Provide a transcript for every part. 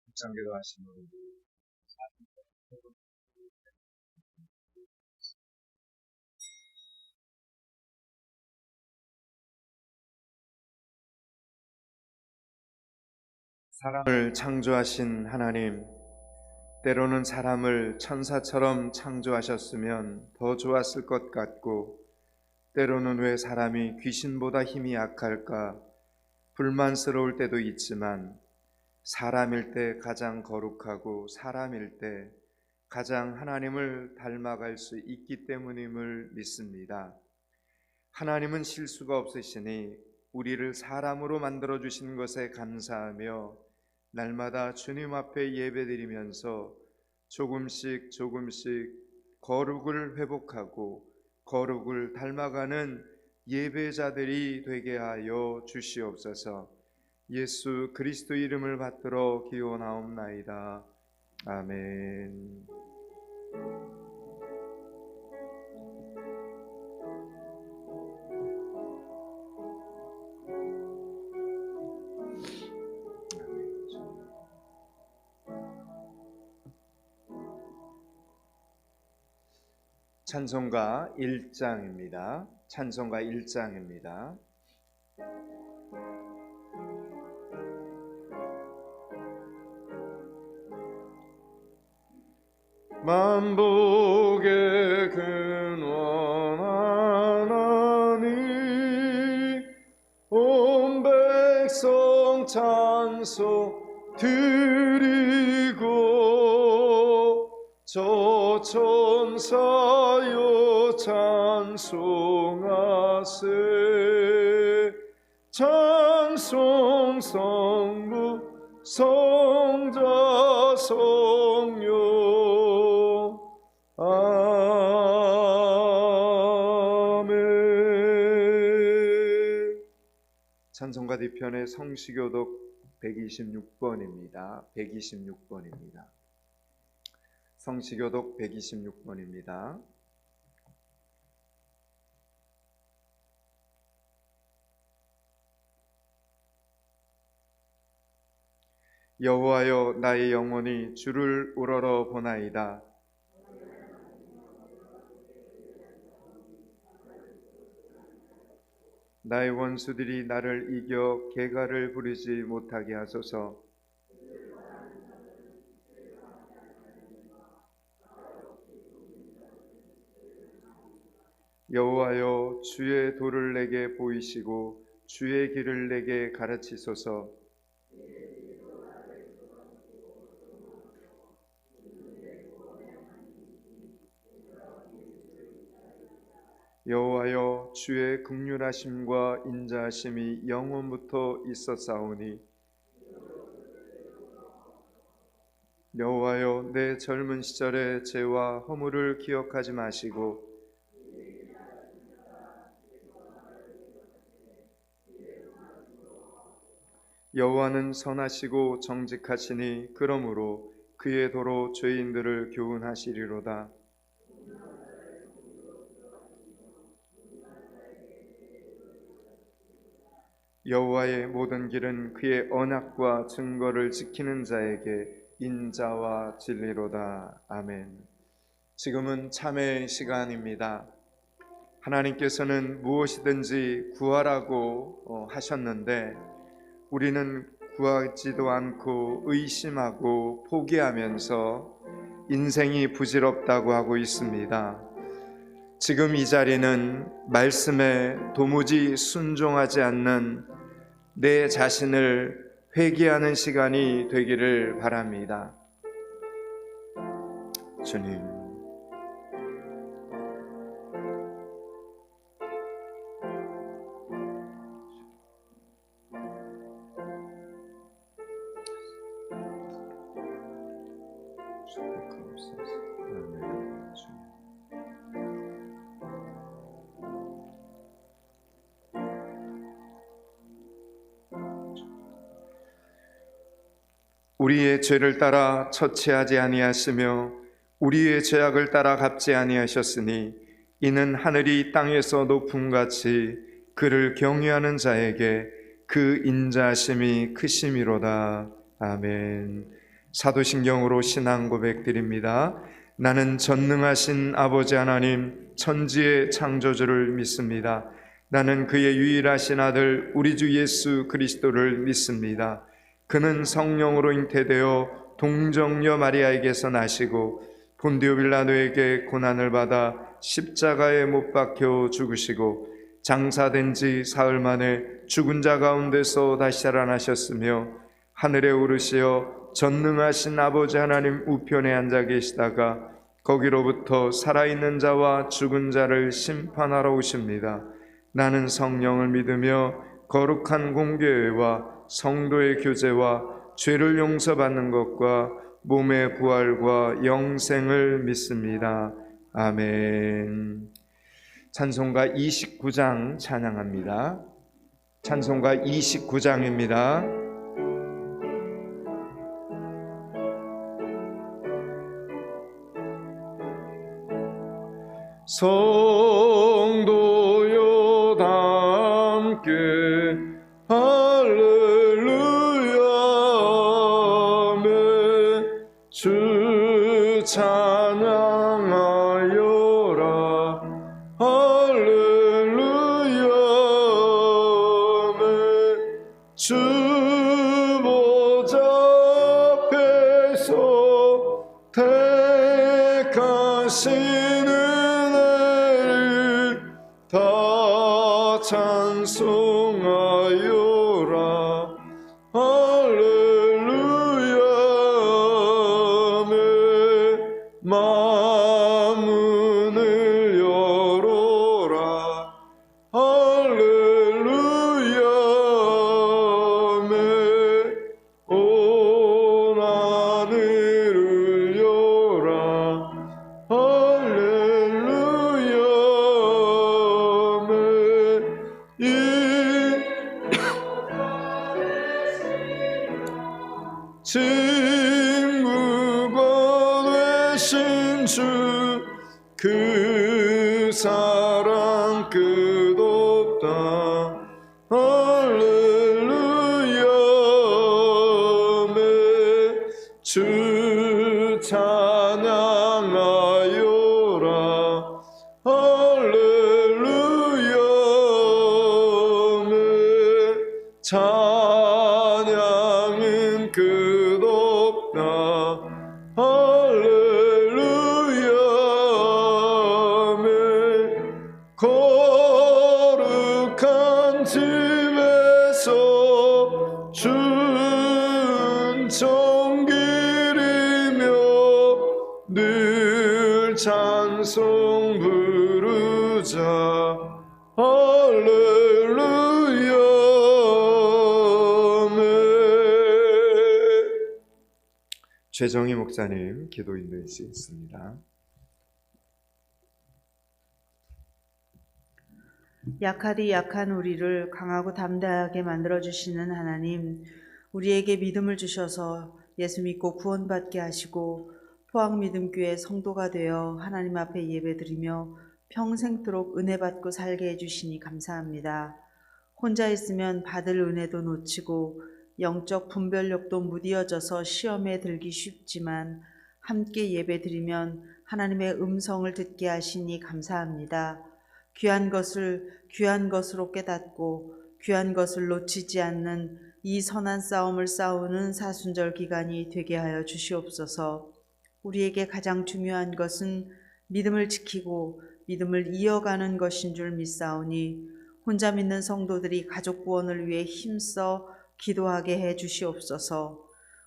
묵상기도 하시는 우리 사람을 창조하신 하나님, 때로는 사람을 천사처럼 창조하셨으면 더 좋았을 것 같고, 때로는 왜 사람이 귀신보다 힘이 약할까 불만스러울 때도 있지만, 사람일 때 가장 거룩하고 사람일 때 가장 하나님을 닮아갈 수 있기 때문임을 믿습니다. 하나님은 실수가 없으시니 우리를 사람으로 만들어주신 것에 감사하며 날마다 주님 앞에 예배드리면서 조금씩 거룩을 회복하고 거룩을 닮아가는 예배자들이 되게 하여 주시옵소서. 예수 그리스도 이름을 받들어 기원하옵나이다. 아멘. 찬송가 1장입니다. 찬송가 1장입니다. 만복의 근원 하나님, 온 백성 찬송 드리고 저 천사여 찬송하세. 찬송 성부 성자 성령 아멘. 찬송가 뒤편에 성시교독 126번입니다. 126번입니다. 성시교독 126번입니다. 여호와여, 나의 영혼이 주를 우러러 보나이다. 나의 원수들이 나를 이겨 개가를 부리지 못하게 하소서. 여호와여, 주의 도를 내게 보이시고 주의 길을 내게 가르치소서. 여호와여, 주의 긍휼하심과 인자하심이 영원부터 있었사오니, 여호와여, 내 젊은 시절의 죄와 허물을 기억하지 마시고 여호와는 선하시고 정직하시니 그러므로 그의 도로 죄인들을 교훈하시리로다. 여호와의 모든 길은 그의 언약과 증거를 지키는 자에게 인자와 진리로다. 아멘. 지금은 참회의 시간입니다. 하나님께서는 무엇이든지 구하라고 하셨는데 우리는 구하지도 않고 의심하고 포기하면서 인생이 부질없다고 하고 있습니다. 지금 이 자리는 말씀에 도무지 순종하지 않는 내 자신을 회개하는 시간이 되기를 바랍니다. 주님, 우리의 죄를 따라 처치하지 아니하시며 우리의 죄악을 따라 갚지 아니하셨으니 이는 하늘이 땅에서 높음같이 그를 경외하는 자에게 그 인자심이 크심이로다. 아멘. 사도신경으로 신앙 고백드립니다. 나는 전능하신 아버지 하나님 천지의 창조주를 믿습니다. 나는 그의 유일하신 아들 우리 주 예수 그리스도를 믿습니다. 그는 성령으로 잉태되어 동정녀 마리아에게서 나시고 본디오 빌라도에게 고난을 받아 십자가에 못 박혀 죽으시고 장사된 지 사흘 만에 죽은 자 가운데서 다시 살아나셨으며 하늘에 오르시어 전능하신 아버지 하나님 우편에 앉아 계시다가 거기로부터 살아있는 자와 죽은 자를 심판하러 오십니다. 나는 성령을 믿으며 거룩한 공교회와 성도의 교제와 죄를 용서받는 것과 몸의 부활과 영생을 믿습니다. 아멘. 찬송가 29장 찬양합니다. 찬송가 29장입니다. 성도여 다 함께 할렐루야 아멘. 주 찬양하여라 할렐루야 아멘. 주 보좌 앞에서 택하시는 다 찬송하여라 할렐루야 아멘. 마문을 열어라 할렐루야 아멘. 온 하늘을 여라 할렐루야 친구가 되신 주 그 사랑 끝없다 할렐루야 아멘. 주 찬양하여라 할렐루야 아멘. 찬양은 끝없다 할렐루야 아멘. 거룩한 집에서 준청 기리며 늘 찬송 부르자 할렐루야 아멘. 최정희 목사님 기도 인도해주시겠습니다. 약하디 약한 우리를 강하고 담대하게 만들어주시는 하나님, 우리에게 믿음을 주셔서 예수 믿고 구원받게 하시고 포항믿음교회 성도가 되어 하나님 앞에 예배드리며 평생토록 은혜 받고 살게 해주시니 감사합니다. 혼자 있으면 받을 은혜도 놓치고 영적 분별력도 무디어져서 시험에 들기 쉽지만 함께 예배드리면 하나님의 음성을 듣게 하시니 감사합니다. 귀한 것으로 깨닫고 귀한 것을 놓치지 않는 이 선한 싸움을 싸우는 사순절 기간이 되게 하여 주시옵소서. 우리에게 가장 중요한 것은 믿음을 지키고 믿음을 이어가는 것인 줄 믿사오니 혼자 믿는 성도들이 가족 구원을 위해 힘써 기도하게 해 주시옵소서.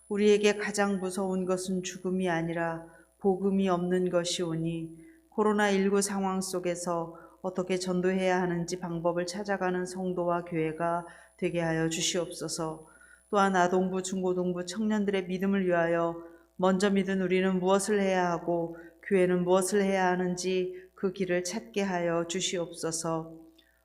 우리에게 가장 무서운 것은 죽음이 아니라 복음이 없는 것이오니 코로나19 상황 속에서 어떻게 전도해야 하는지 방법을 찾아가는 성도와 교회가 되게 하여 주시옵소서. 또한 아동부, 중고등부 청년들의 믿음을 위하여 먼저 믿은 우리는 무엇을 해야 하고 교회는 무엇을 해야 하는지 그 길을 찾게 하여 주시옵소서.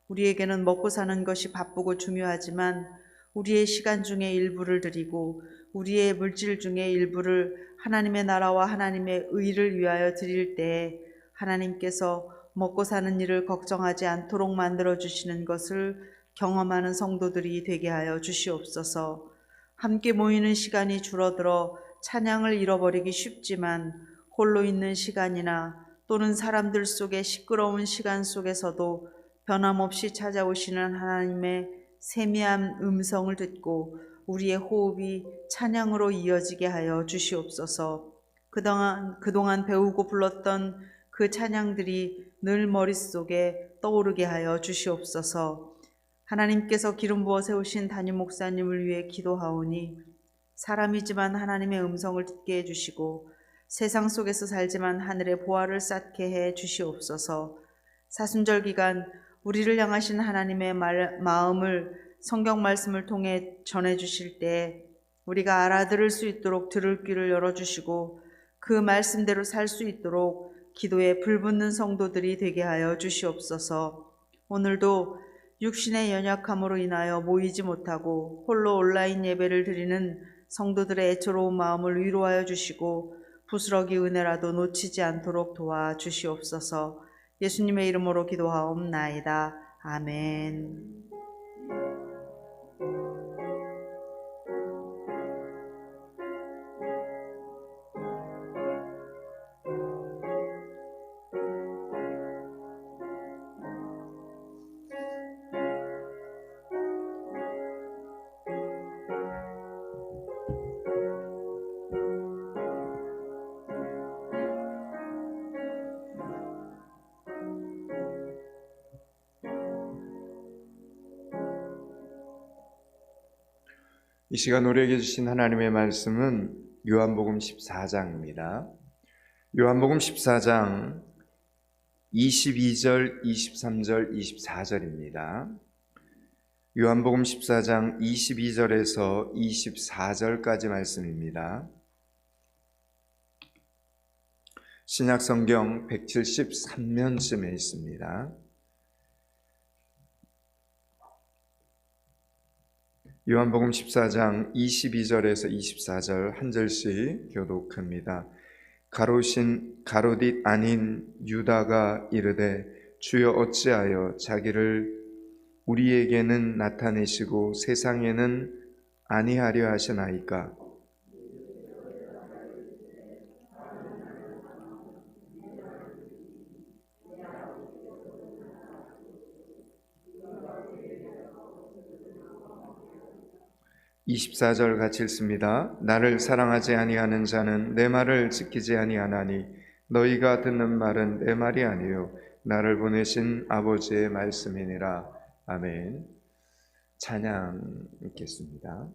우리에게는 먹고 사는 것이 바쁘고 중요하지만 우리의 시간 중에 일부를 드리고 우리의 물질 중에 일부를 하나님의 나라와 하나님의 의를 위하여 드릴 때에 하나님께서 먹고 사는 일을 걱정하지 않도록 만들어주시는 것을 경험하는 성도들이 되게 하여 주시옵소서. 함께 모이는 시간이 줄어들어 찬양을 잃어버리기 쉽지만 홀로 있는 시간이나 또는 사람들 속의 시끄러운 시간 속에서도 변함없이 찾아오시는 하나님의 세미한 음성을 듣고 우리의 호흡이 찬양으로 이어지게 하여 주시옵소서. 그동안 배우고 불렀던 그 찬양들이 늘 머릿속에 떠오르게 하여 주시옵소서. 하나님께서 기름 부어 세우신 담임 목사님을 위해 기도하오니 사람이지만 하나님의 음성을 듣게 해주시고 세상 속에서 살지만 하늘의 보화를 쌓게 해 주시옵소서. 사순절 기간 우리를 향하신 하나님의 마음을 성경 말씀을 통해 전해 주실 때 우리가 알아들을 수 있도록 들을 귀를 열어주시고 그 말씀대로 살 수 있도록 기도에 불붙는 성도들이 되게 하여 주시옵소서. 오늘도 육신의 연약함으로 인하여 모이지 못하고 홀로 온라인 예배를 드리는 성도들의 애처로운 마음을 위로하여 주시고 부스러기 은혜라도 놓치지 않도록 도와주시옵소서. 예수님의 이름으로 기도하옵나이다. 아멘. 이 시간 우리에게 주신 하나님의 말씀은 요한복음 14장입니다. 요한복음 14장 22절, 23절, 24절입니다. 요한복음 14장 22절에서 24절까지 말씀입니다. 신약성경 173면쯤에 있습니다. 요한복음 14장 22절에서 24절 한 절씩 교독합니다. 가롯잇 아닌 유다가 이르되 주여 어찌하여 자기를 우리에게는 나타내시고 세상에는 아니하려 하시나이까. (24절) 같이 읽습니다. 나를 사랑하지 아니하는 자는 내 말을 지키지 아니하나니 너희가 듣는 말은 내 말이 아니요 나를 보내신 아버지의 말씀이니라. 아멘. 찬양 읽겠습니다.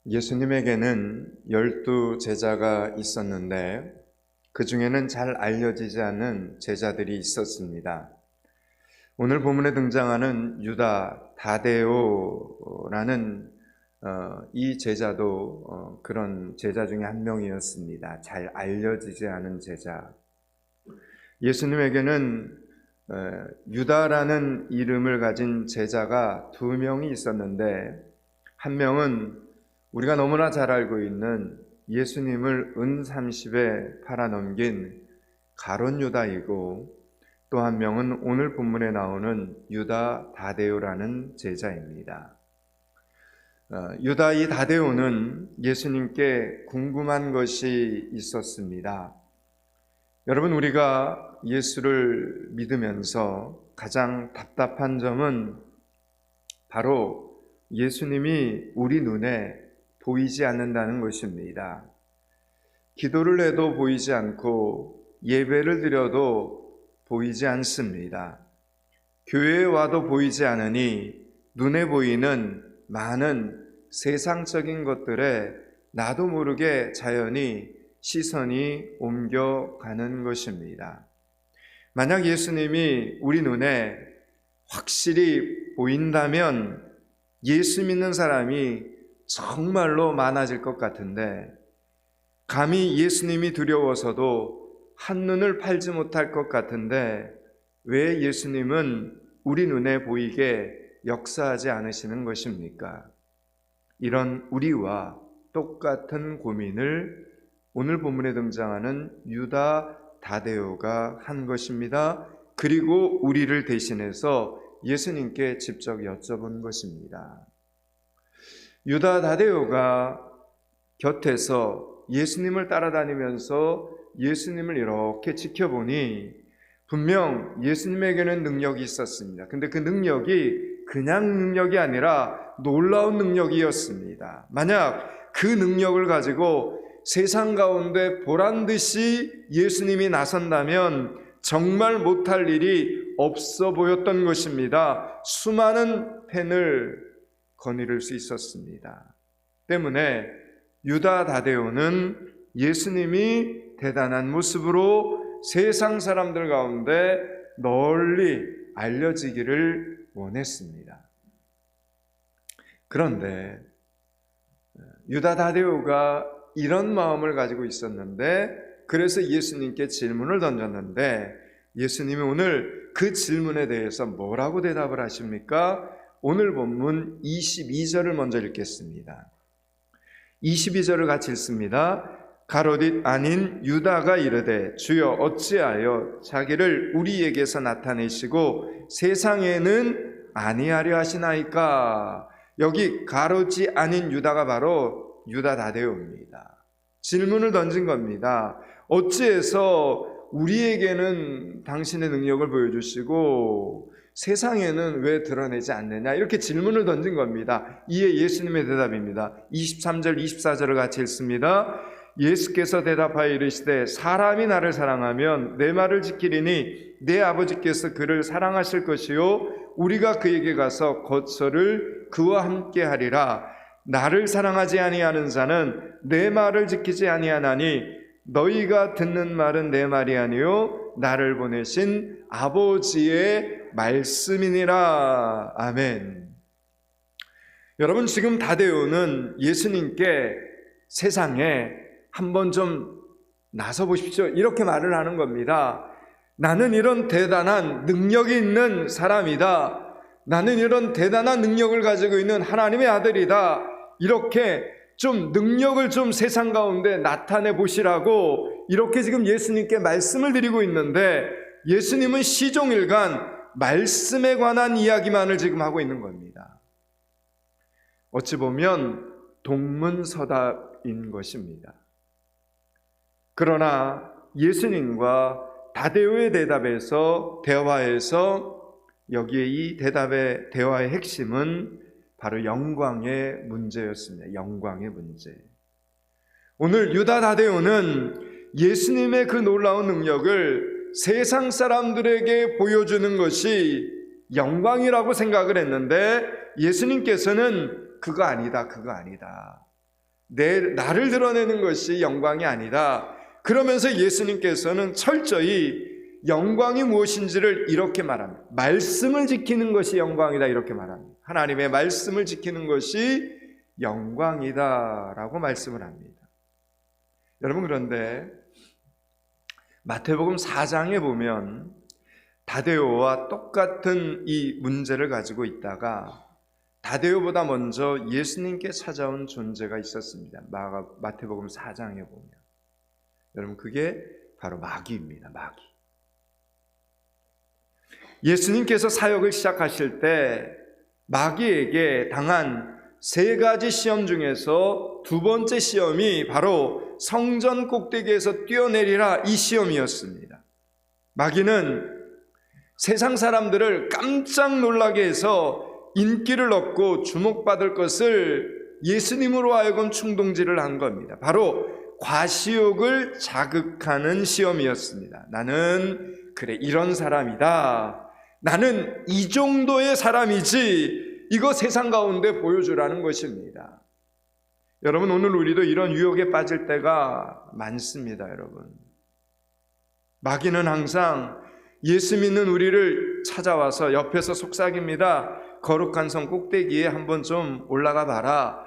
예수님에게는 12 제자가 있었는데 그 중에는 잘 알려지지 않은 제자들이 있었습니다. 오늘 본문에 등장하는 유다 다데오라는 이 제자도 그런 제자 중에 한 명이었습니다. 잘 알려지지 않은 제자. 예수님에게는 유다라는 이름을 가진 제자가 2명이 있었는데 한 명은 우리가 너무나 잘 알고 있는 예수님을 은 30에 팔아넘긴 가룟 유다이고, 또 한 명은 오늘 본문에 나오는 유다 다데오라는 제자입니다. 유다 이 다데오는 예수님께 궁금한 것이 있었습니다. 여러분, 우리가 예수를 믿으면서 가장 답답한 점은 바로 예수님이 우리 눈에 보이지 않는다는 것입니다. 기도를 해도 보이지 않고 예배를 드려도 보이지 않습니다. 교회에 와도 보이지 않으니 눈에 보이는 많은 세상적인 것들에 나도 모르게 자연히 시선이 옮겨가는 것입니다. 만약 예수님이 우리 눈에 확실히 보인다면 예수 믿는 사람이 정말로 많아질 것 같은데, 감히 예수님이 두려워서도 한눈을 팔지 못할 것 같은데 왜 예수님은 우리 눈에 보이게 역사하지 않으시는 것입니까? 이런 우리와 똑같은 고민을 오늘 본문에 등장하는 유다 다데오가 한 것입니다. 그리고 우리를 대신해서 예수님께 직접 여쭤본 것입니다. 유다 다데오가 곁에서 예수님을 따라다니면서 예수님을 이렇게 지켜보니 분명 예수님에게는 능력이 있었습니다. 근데 그 능력이 그냥 능력이 아니라 놀라운 능력이었습니다. 만약 그 능력을 가지고 세상 가운데 보란듯이 예수님이 나선다면 정말 못할 일이 없어 보였던 것입니다. 수많은 펜을 거느릴 수 있었습니다. 때문에 유다 다데오는 예수님이 대단한 모습으로 세상 사람들 가운데 널리 알려지기를 원했습니다. 그런데 유다 다데오가 이런 마음을 가지고 있었는데, 그래서 예수님께 질문을 던졌는데 예수님이 오늘 그 질문에 대해서 뭐라고 대답을 하십니까? 오늘 본문 22절을 먼저 읽겠습니다. 22절을 같이 읽습니다. 가롯 아닌 유다가 이르되 주여 어찌하여 자기를 우리에게서 나타내시고 세상에는 아니하려 하시나이까? 여기 가롯이 아닌 유다가 바로 유다 다데오입니다. 질문을 던진 겁니다. 어찌해서 우리에게는 당신의 능력을 보여주시고 세상에는 왜 드러내지 않느냐, 이렇게 질문을 던진 겁니다. 이에 예수님의 대답입니다. 23절 24절을 같이 읽습니다. 예수께서 대답하여 이르시되 사람이 나를 사랑하면 내 말을 지키리니 내 아버지께서 그를 사랑하실 것이요 우리가 그에게 가서 거처를 그와 함께 하리라. 나를 사랑하지 아니하는 자는 내 말을 지키지 아니하나니 너희가 듣는 말은 내 말이 아니요 나를 보내신 아버지의 말씀이니라. 아멘. 여러분, 지금 다데오는 예수님께 세상에 한번 좀 나서 보십시오, 이렇게 말을 하는 겁니다. 나는 이런 대단한 능력이 있는 사람이다. 나는 이런 대단한 능력을 가지고 있는 하나님의 아들이다. 이렇게 좀 능력을 좀 세상 가운데 나타내 보시라고 이렇게 지금 예수님께 말씀을 드리고 있는데, 예수님은 시종일관 말씀에 관한 이야기만을 지금 하고 있는 겁니다. 어찌 보면 동문서답인 것입니다. 그러나 예수님과 다데오의 대화에서 여기에 이 대화의 핵심은 바로 영광의 문제였습니다. 영광의 문제. 오늘 유다 다데오는 예수님의 그 놀라운 능력을 세상 사람들에게 보여주는 것이 영광이라고 생각을 했는데 예수님께서는 그거 아니다. 나를 드러내는 것이 영광이 아니다. 그러면서 예수님께서는 철저히 영광이 무엇인지를 이렇게 말합니다. 말씀을 지키는 것이 영광이다 이렇게 말합니다. 하나님의 말씀을 지키는 것이 영광이다 라고 말씀을 합니다. 여러분, 그런데 마태복음 4장에 보면 다데오와 똑같은 이 문제를 가지고 있다가 다데오보다 먼저 예수님께 찾아온 존재가 있었습니다. 마태복음 4장에 보면 여러분, 그게 바로 마귀입니다. 마귀. 예수님께서 사역을 시작하실 때 마귀에게 당한 세 가지 시험 중에서 두 번째 시험이 바로 성전 꼭대기에서 뛰어내리라 이 시험이었습니다. 마귀는 세상 사람들을 깜짝 놀라게 해서 인기를 얻고 주목받을 것을 예수님으로 하여금 충동질을 한 겁니다. 바로 과시욕을 자극하는 시험이었습니다. 나는 그래 이런 사람이다. 나는 이 정도의 사람이지. 이거 세상 가운데 보여주라는 것입니다. 여러분, 오늘 우리도 이런 유혹에 빠질 때가 많습니다. 여러분, 마귀는 항상 예수 믿는 우리를 찾아와서 옆에서 속삭입니다. 거룩한 성 꼭대기에 한번 좀 올라가 봐라.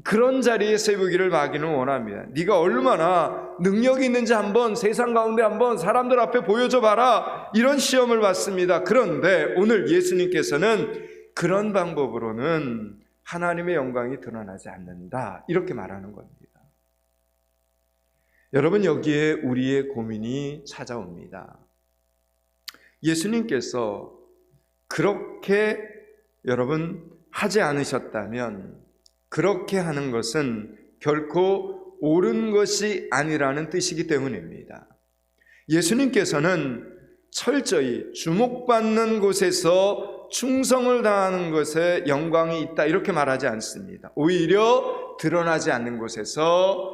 그런 자리에 세우기를 마귀는 원합니다. 네가 얼마나 능력이 있는지 한번 세상 가운데 한번 사람들 앞에 보여줘 봐라. 이런 시험을 받습니다. 그런데 오늘 예수님께서는 그런 방법으로는 하나님의 영광이 드러나지 않는다 이렇게 말하는 겁니다. 여러분, 여기에 우리의 고민이 찾아옵니다. 예수님께서 그렇게 여러분 하지 않으셨다면 그렇게 하는 것은 결코 옳은 것이 아니라는 뜻이기 때문입니다. 예수님께서는 철저히 주목받는 곳에서 충성을 다하는 것에 영광이 있다 이렇게 말하지 않습니다. 오히려 드러나지 않는 곳에서,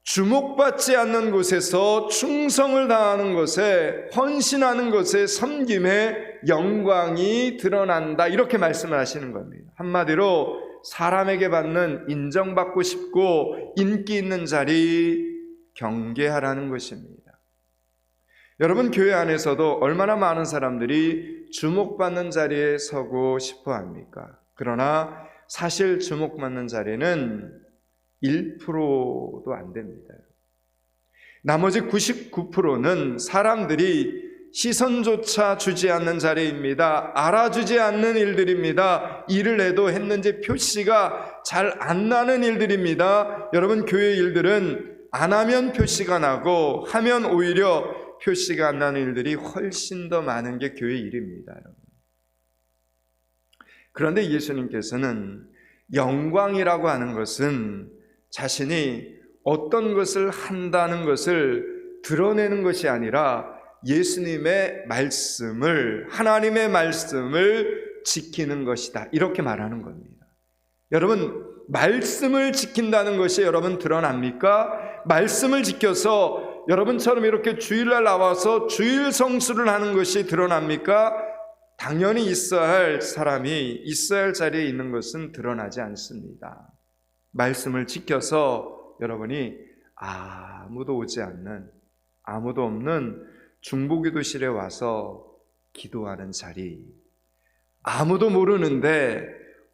주목받지 않는 곳에서 충성을 다하는 것에, 헌신하는 것에, 섬김에 영광이 드러난다 이렇게 말씀을 하시는 겁니다. 한마디로 사람에게 받는 인정받고 싶고 인기 있는 자리 경계하라는 것입니다. 여러분, 교회 안에서도 얼마나 많은 사람들이 주목받는 자리에 서고 싶어 합니까? 그러나 사실 주목받는 자리는 1%도 안 됩니다. 나머지 99%는 사람들이 시선조차 주지 않는 자리입니다. 알아주지 않는 일들입니다. 일을 해도 했는지 표시가 잘 안 나는 일들입니다. 여러분, 교회 일들은 안 하면 표시가 나고 하면 오히려 표시가 안 나는 일들이 훨씬 더 많은 게 교회 일입니다. 여러분. 그런데 예수님께서는 영광이라고 하는 것은 자신이 어떤 것을 한다는 것을 드러내는 것이 아니라 예수님의 말씀을, 하나님의 말씀을 지키는 것이다 이렇게 말하는 겁니다. 여러분, 말씀을 지킨다는 것이 여러분 드러납니까? 말씀을 지켜서 여러분처럼 이렇게 주일날 나와서 주일 성수를 하는 것이 드러납니까? 당연히 있어야 할 사람이 있어야 할 자리에 있는 것은 드러나지 않습니다. 말씀을 지켜서 여러분이 아무도 오지 않는, 아무도 없는 중보기도실에 와서 기도하는 자리, 아무도 모르는데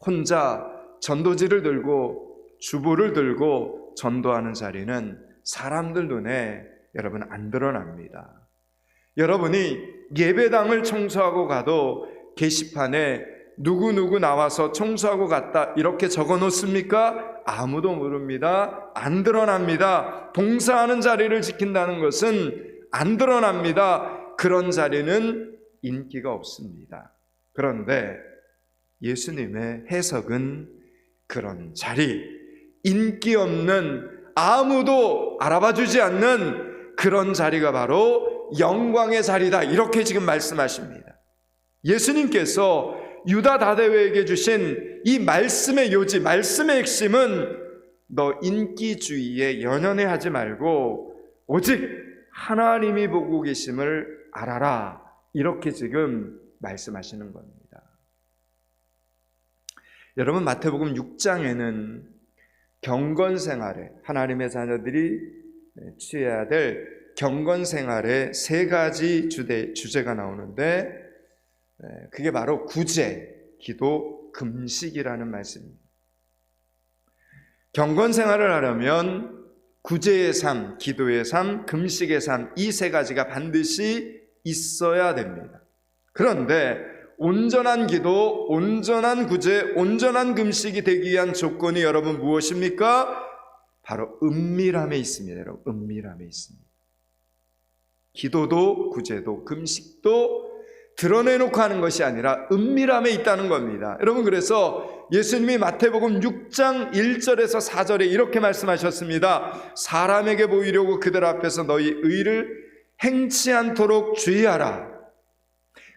혼자 전도지를 들고 주보를 들고 전도하는 자리는 사람들 눈에 여러분 안 드러납니다. 여러분이 예배당을 청소하고 가도 게시판에 누구누구 나와서 청소하고 갔다 이렇게 적어 놓습니까? 아무도 모릅니다. 안 드러납니다. 봉사하는 자리를 지킨다는 것은 안 드러납니다. 그런 자리는 인기가 없습니다. 그런데 예수님의 해석은 그런 자리, 인기 없는, 아무도 알아봐주지 않는 그런 자리가 바로 영광의 자리다 이렇게 지금 말씀하십니다. 예수님께서 유다 다데오에게 주신 이 말씀의 요지, 말씀의 핵심은 너 인기주의에 연연해하지 말고 오직 하나님이 보고 계심을 알아라 이렇게 지금 말씀하시는 겁니다. 여러분, 마태복음 6장에는 경건 생활에, 하나님의 자녀들이 취해야 될 경건 생활에 세 가지 주제가 나오는데, 그게 바로 구제, 기도, 금식이라는 말씀입니다. 경건 생활을 하려면 구제의 삶, 기도의 삶, 금식의 삶, 이 세 가지가 반드시 있어야 됩니다. 그런데 온전한 기도, 온전한 구제, 온전한 금식이 되기 위한 조건이 여러분 무엇입니까? 바로 은밀함에 있습니다. 여러분, 은밀함에 있습니다. 기도도 구제도 금식도 드러내놓고 하는 것이 아니라 은밀함에 있다는 겁니다. 여러분, 그래서 예수님이 마태복음 6장 1절에서 4절에 이렇게 말씀하셨습니다. 사람에게 보이려고 그들 앞에서 너희 의를 행치 않도록 주의하라.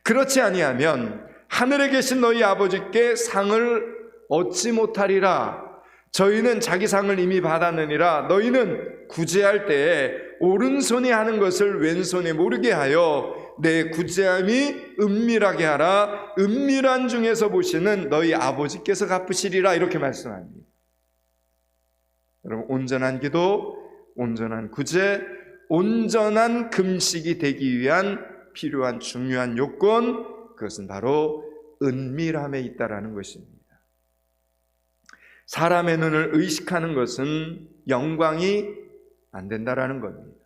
그렇지 아니하면 하늘에 계신 너희 아버지께 상을 얻지 못하리라. 저희는 자기 상을 이미 받았느니라. 너희는 구제할 때에 오른손이 하는 것을 왼손이 모르게 하여 내 구제함이 은밀하게 하라. 은밀한 중에서 보시는 너희 아버지께서 갚으시리라. 이렇게 말씀합니다. 여러분, 온전한 기도, 온전한 구제, 온전한 금식이 되기 위한 필요한 중요한 요건, 그것은 바로 은밀함에 있다라는 것입니다. 사람의 눈을 의식하는 것은 영광이 안 된다라는 겁니다.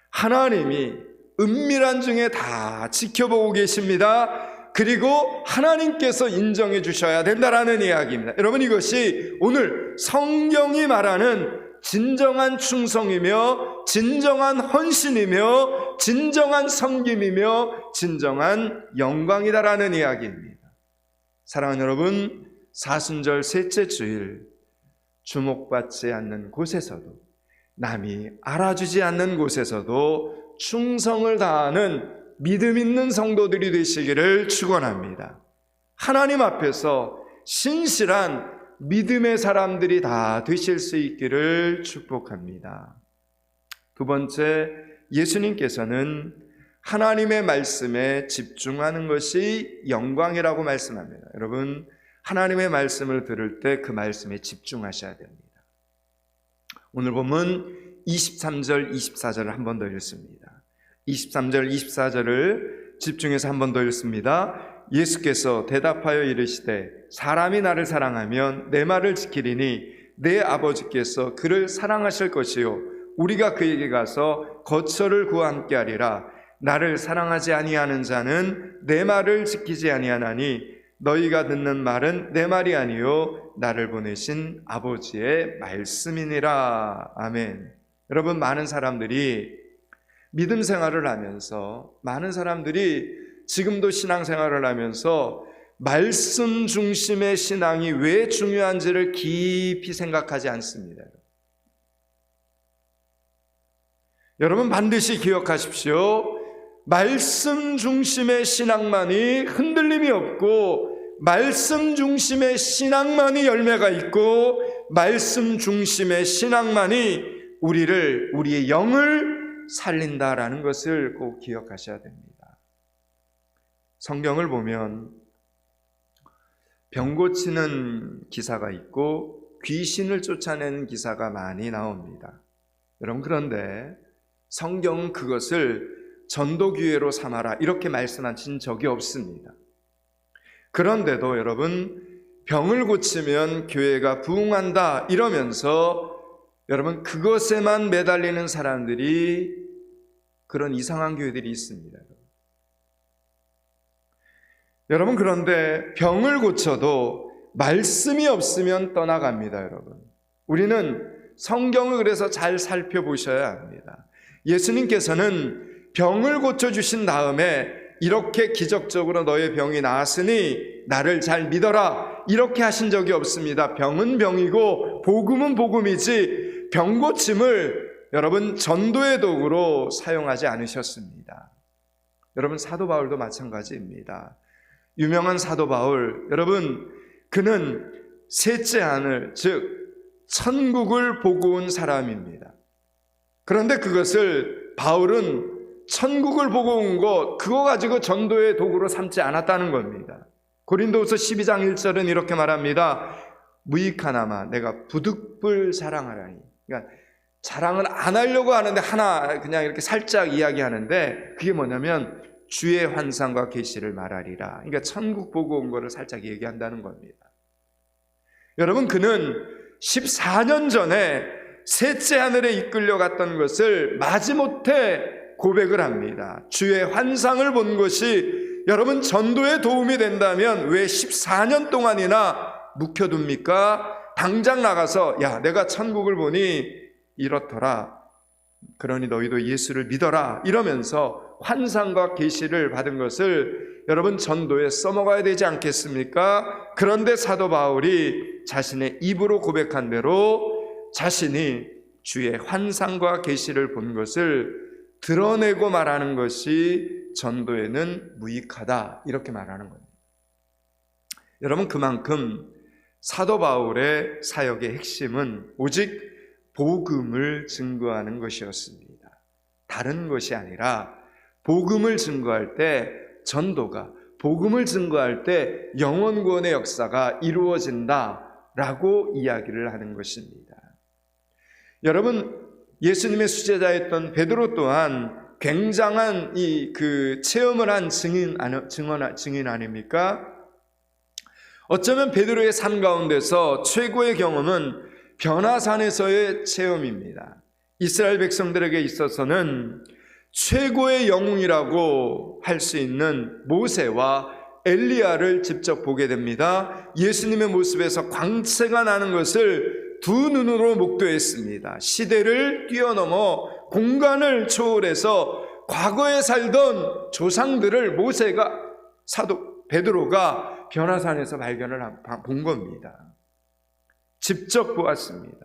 하나님이 은밀한 중에 다 지켜보고 계십니다. 그리고 하나님께서 인정해 주셔야 된다라는 이야기입니다. 여러분, 이것이 오늘 성경이 말하는 진정한 충성이며 진정한 헌신이며 진정한 섬김이며 진정한 영광이다라는 이야기입니다. 사랑하는 여러분, 사순절 셋째 주일, 주목받지 않는 곳에서도, 남이 알아주지 않는 곳에서도 충성을 다하는 믿음 있는 성도들이 되시기를 축원합니다. 하나님 앞에서 신실한 믿음의 사람들이 다 되실 수 있기를 축복합니다. 두 번째, 예수님께서는 하나님의 말씀에 집중하는 것이 영광이라고 말씀합니다. 여러분, 하나님의 말씀을 들을 때 그 말씀에 집중하셔야 됩니다. 오늘 보면 23절, 24절을 한 번 더 읽습니다. 23절, 24절을 집중해서 한 번 더 읽습니다. 예수께서 대답하여 이르시되 사람이 나를 사랑하면 내 말을 지키리니 내 아버지께서 그를 사랑하실 것이요 우리가 그에게 가서 거처를 구하 함께 하리라. 나를 사랑하지 아니하는 자는 내 말을 지키지 아니하나니 너희가 듣는 말은 내 말이 아니요 나를 보내신 아버지의 말씀이니라. 아멘. 여러분, 많은 사람들이 믿음 생활을 하면서, 많은 사람들이 지금도 신앙생활을 하면서 말씀 중심의 신앙이 왜 중요한지를 깊이 생각하지 않습니다. 여러분, 반드시 기억하십시오. 말씀 중심의 신앙만이 흔들림이 없고, 말씀 중심의 신앙만이 열매가 있고, 말씀 중심의 신앙만이 우리의 영을 살린다라는 것을 꼭 기억하셔야 됩니다. 성경을 보면 병 고치는 기사가 있고 귀신을 쫓아내는 기사가 많이 나옵니다. 여러분, 그런데 성경은 그것을 전도기회로 삼아라 이렇게 말씀하신 적이 없습니다. 그런데도 여러분, 병을 고치면 교회가 부흥한다 이러면서 여러분, 그것에만 매달리는 사람들이, 그런 이상한 교회들이 있습니다. 여러분, 그런데 병을 고쳐도 말씀이 없으면 떠나갑니다. 여러분, 우리는 성경을 그래서 잘 살펴보셔야 합니다. 예수님께서는 병을 고쳐주신 다음에 이렇게 기적적으로 너의 병이 나았으니 나를 잘 믿어라 이렇게 하신 적이 없습니다. 병은 병이고 복음은 복음이지 병 고침을 여러분 전도의 도구로 사용하지 않으셨습니다. 여러분, 사도 바울도 마찬가지입니다. 유명한 사도 바울, 여러분, 그는 셋째 하늘, 즉 천국을 보고 온 사람입니다. 그런데 그것을 바울은 천국을 보고 온 것, 그거 가지고 전도의 도구로 삼지 않았다는 겁니다. 고린도후서 12장 1절은 이렇게 말합니다. 무익하나마 내가 부득불 사랑하라니. 그러니까 자랑을 안 하려고 하는데 하나 그냥 이렇게 살짝 이야기하는데 그게 뭐냐면 주의 환상과 계시를 말하리라. 그러니까 천국 보고 온 거를 살짝 얘기한다는 겁니다. 여러분, 그는 14년 전에 셋째 하늘에 이끌려 갔던 것을 마지못해 고백을 합니다. 주의 환상을 본 것이 여러분 전도에 도움이 된다면 왜 14년 동안이나 묵혀둡니까? 당장 나가서 야, 내가 천국을 보니 이렇더라. 그러니 너희도 예수를 믿어라. 이러면서 환상과 계시를 받은 것을 여러분 전도에 써먹어야 되지 않겠습니까? 그런데 사도 바울이 자신의 입으로 고백한 대로 자신이 주의 환상과 계시를 본 것을 드러내고 말하는 것이 전도에는 무익하다, 이렇게 말하는 겁니다. 여러분, 그만큼 사도 바울의 사역의 핵심은 오직 복음을 증거하는 것이었습니다. 다른 것이 아니라 복음을 증거할 때 전도가, 복음을 증거할 때 영혼 구원의 역사가 이루어진다라고 이야기를 하는 것입니다. 여러분, 예수님의 수제자였던 베드로 또한 굉장한 체험을 한 증인 아닙니까? 어쩌면 베드로의 삶 가운데서 최고의 경험은 변화산에서의 체험입니다. 이스라엘 백성들에게 있어서는 최고의 영웅이라고 할 수 있는 모세와 엘리야를 직접 보게 됩니다. 예수님의 모습에서 광채가 나는 것을 두 눈으로 목도했습니다. 시대를 뛰어넘어 공간을 초월해서 과거에 살던 조상들을 사도 베드로가 변화산에서 발견을 본 겁니다. 직접 보았습니다.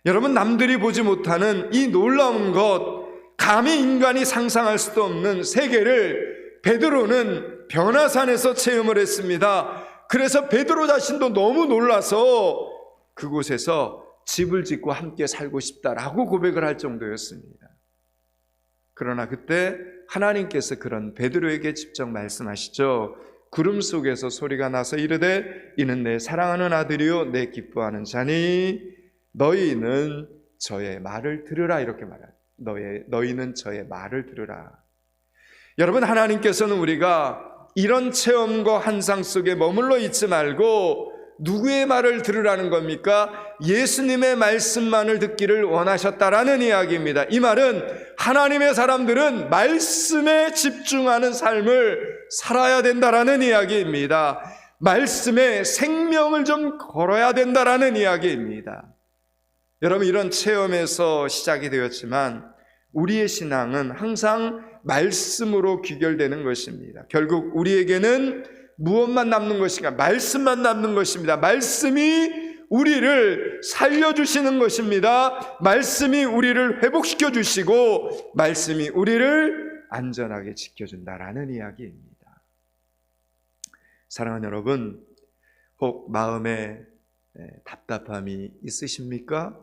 여러분, 남들이 보지 못하는 이 놀라운 것, 감히 인간이 상상할 수도 없는 세계를 베드로는 변화산에서 체험을 했습니다. 그래서 베드로 자신도 너무 놀라서 그곳에서 집을 짓고 함께 살고 싶다라고 고백을 할 정도였습니다. 그러나 그때 하나님께서 그런 베드로에게 직접 말씀하시죠. 구름 속에서 소리가 나서 이르되 이는 내 사랑하는 아들이요 내 기뻐하는 자니 너희는 저의 말을 들으라, 이렇게 말합니다. 너희는 저의 말을 들으라. 여러분, 하나님께서는 우리가 이런 체험과 환상 속에 머물러 있지 말고 누구의 말을 들으라는 겁니까? 예수님의 말씀만을 듣기를 원하셨다라는 이야기입니다. 이 말은 하나님의 사람들은 말씀에 집중하는 삶을 살아야 된다라는 이야기입니다. 말씀에 생명을 좀 걸어야 된다라는 이야기입니다. 여러분, 이런 체험에서 시작이 되었지만 우리의 신앙은 항상 말씀으로 귀결되는 것입니다. 결국 우리에게는 무엇만 남는 것인가? 말씀만 남는 것입니다. 말씀이 우리를 살려주시는 것입니다. 말씀이 우리를 회복시켜 주시고 말씀이 우리를 안전하게 지켜준다라는 이야기입니다. 사랑하는 여러분, 혹 마음에 답답함이 있으십니까?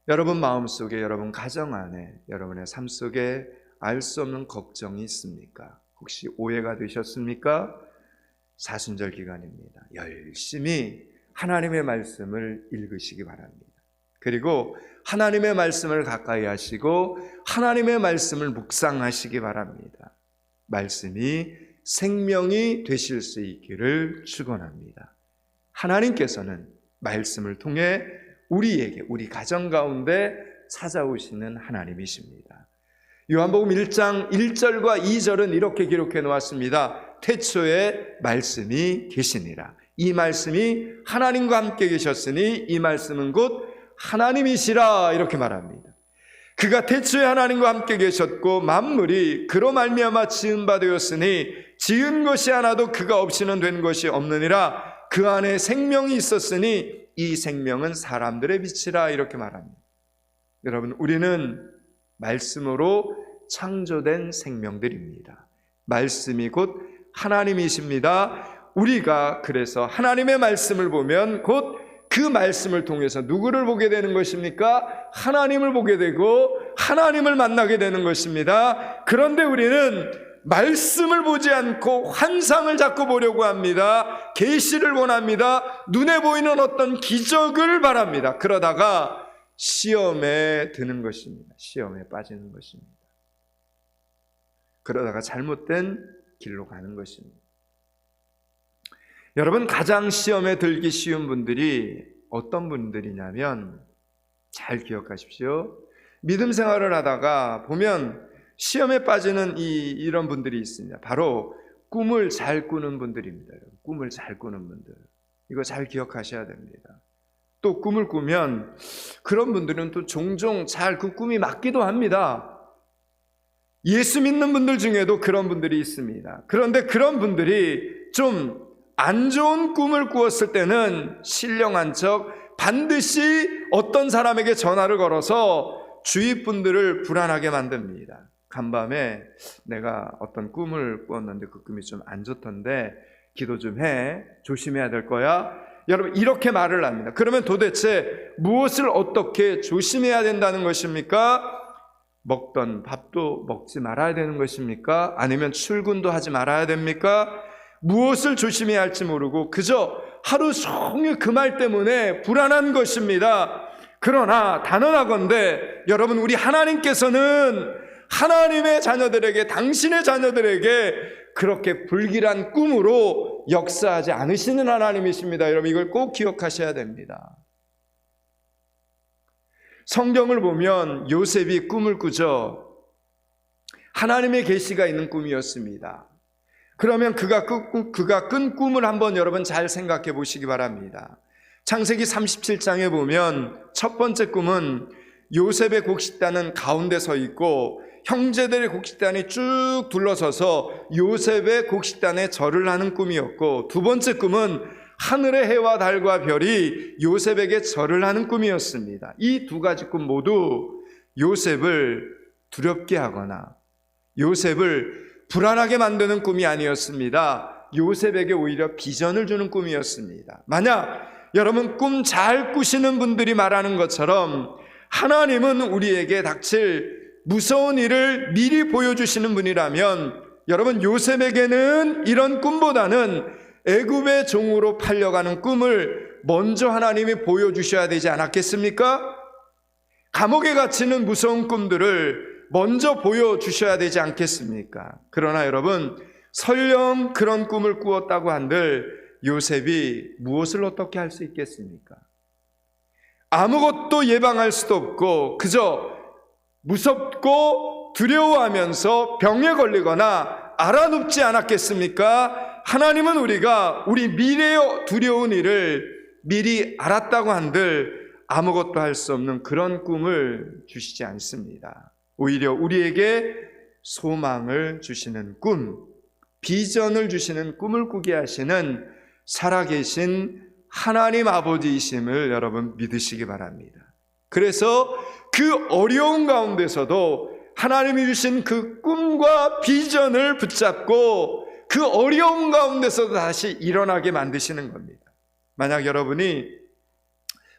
여러분 마음속에, 여러분 가정 안에, 여러분의 삶 속에 알 수 없는 걱정이 있습니까? 혹시 오해가 되셨습니까? 사순절 기간입니다. 열심히 하나님의 말씀을 읽으시기 바랍니다. 그리고 하나님의 말씀을 가까이 하시고 하나님의 말씀을 묵상하시기 바랍니다. 말씀이 생명이 되실 수 있기를 축원합니다. 하나님께서는 말씀을 통해 우리에게, 우리 가정 가운데 찾아오시는 하나님이십니다. 요한복음 1장 1절과 2절은 이렇게 기록해 놓았습니다. 태초에 말씀이 계시니라. 이 말씀이 하나님과 함께 계셨으니 이 말씀은 곧 하나님이시라, 이렇게 말합니다. 그가 태초에 하나님과 함께 계셨고 만물이 그로 말미암아 지은 바 되었으니 지은 것이 하나도 그가 없이는 된 것이 없느니라. 그 안에 생명이 있었으니 이 생명은 사람들의 빛이라, 이렇게 말합니다. 여러분, 우리는 말씀으로 창조된 생명들입니다. 말씀이 곧 하나님이십니다. 우리가 그래서 하나님의 말씀을 보면 곧 그 말씀을 통해서 누구를 보게 되는 것입니까? 하나님을 보게 되고 하나님을 만나게 되는 것입니다. 그런데 우리는 말씀을 보지 않고 환상을 자꾸 보려고 합니다. 계시를 원합니다. 눈에 보이는 어떤 기적을 바랍니다. 그러다가 시험에 드는 것입니다. 시험에 빠지는 것입니다. 그러다가 잘못된 길로 가는 것입니다. 여러분, 가장 시험에 들기 쉬운 분들이 어떤 분들이냐면, 잘 기억하십시오. 믿음 생활을 하다가 보면 시험에 빠지는 이런 분들이 있습니다. 바로 꿈을 잘 꾸는 분들입니다. 꿈을 잘 꾸는 분들. 이거 잘 기억하셔야 됩니다. 또 꿈을 꾸면 그런 분들은 또 종종 잘 그 꿈이 맞기도 합니다. 예수 믿는 분들 중에도 그런 분들이 있습니다. 그런데 그런 분들이 좀 안 좋은 꿈을 꾸었을 때는 신령한 척 반드시 어떤 사람에게 전화를 걸어서 주위 분들을 불안하게 만듭니다. 간밤에 내가 어떤 꿈을 꾸었는데 그 꿈이 좀 안 좋던데 기도 좀 해. 조심해야 될 거야. 여러분, 이렇게 말을 합니다. 그러면 도대체 무엇을 어떻게 조심해야 된다는 것입니까? 먹던 밥도 먹지 말아야 되는 것입니까? 아니면 출근도 하지 말아야 됩니까? 무엇을 조심해야 할지 모르고 그저 하루 종일 그 말 때문에 불안한 것입니다. 그러나 단언하건대 여러분, 우리 하나님께서는 하나님의 자녀들에게, 당신의 자녀들에게 그렇게 불길한 꿈으로 역사하지 않으시는 하나님이십니다. 여러분, 이걸 꼭 기억하셔야 됩니다. 성경을 보면 요셉이 꿈을 꾸죠. 하나님의 계시가 있는 꿈이었습니다. 그러면 그가 꾼 꿈을 한번 여러분 잘 생각해 보시기 바랍니다. 창세기 37장에 보면 첫 번째 꿈은 요셉의 곡식단은 가운데 서 있고 형제들의 곡식단이 쭉 둘러서서 요셉의 곡식단에 절을 하는 꿈이었고, 두 번째 꿈은 하늘의 해와 달과 별이 요셉에게 절을 하는 꿈이었습니다. 이 두 가지 꿈 모두 요셉을 두렵게 하거나 요셉을 불안하게 만드는 꿈이 아니었습니다. 요셉에게 오히려 비전을 주는 꿈이었습니다. 만약 여러분 꿈 잘 꾸시는 분들이 말하는 것처럼 하나님은 우리에게 닥칠 무서운 일을 미리 보여주시는 분이라면, 여러분 요셉에게는 이런 꿈보다는 애굽의 종으로 팔려가는 꿈을 먼저 하나님이 보여주셔야 되지 않았겠습니까? 감옥에 갇히는 무서운 꿈들을 먼저 보여주셔야 되지 않겠습니까? 그러나 여러분, 설령 그런 꿈을 꾸었다고 한들 요셉이 무엇을 어떻게 할 수 있겠습니까? 아무것도 예방할 수도 없고 그저 무섭고 두려워하면서 병에 걸리거나 알아눕지 않았겠습니까? 하나님은 우리가 우리 미래의 두려운 일을 미리 알았다고 한들 아무것도 할 수 없는 그런 꿈을 주시지 않습니다. 오히려 우리에게 소망을 주시는 꿈, 비전을 주시는 꿈을 꾸게 하시는 살아계신 하나님 아버지이심을 여러분 믿으시기 바랍니다. 그래서 그 어려운 가운데서도 하나님이 주신 그 꿈과 비전을 붙잡고 그 어려운 가운데서도 다시 일어나게 만드시는 겁니다. 만약 여러분이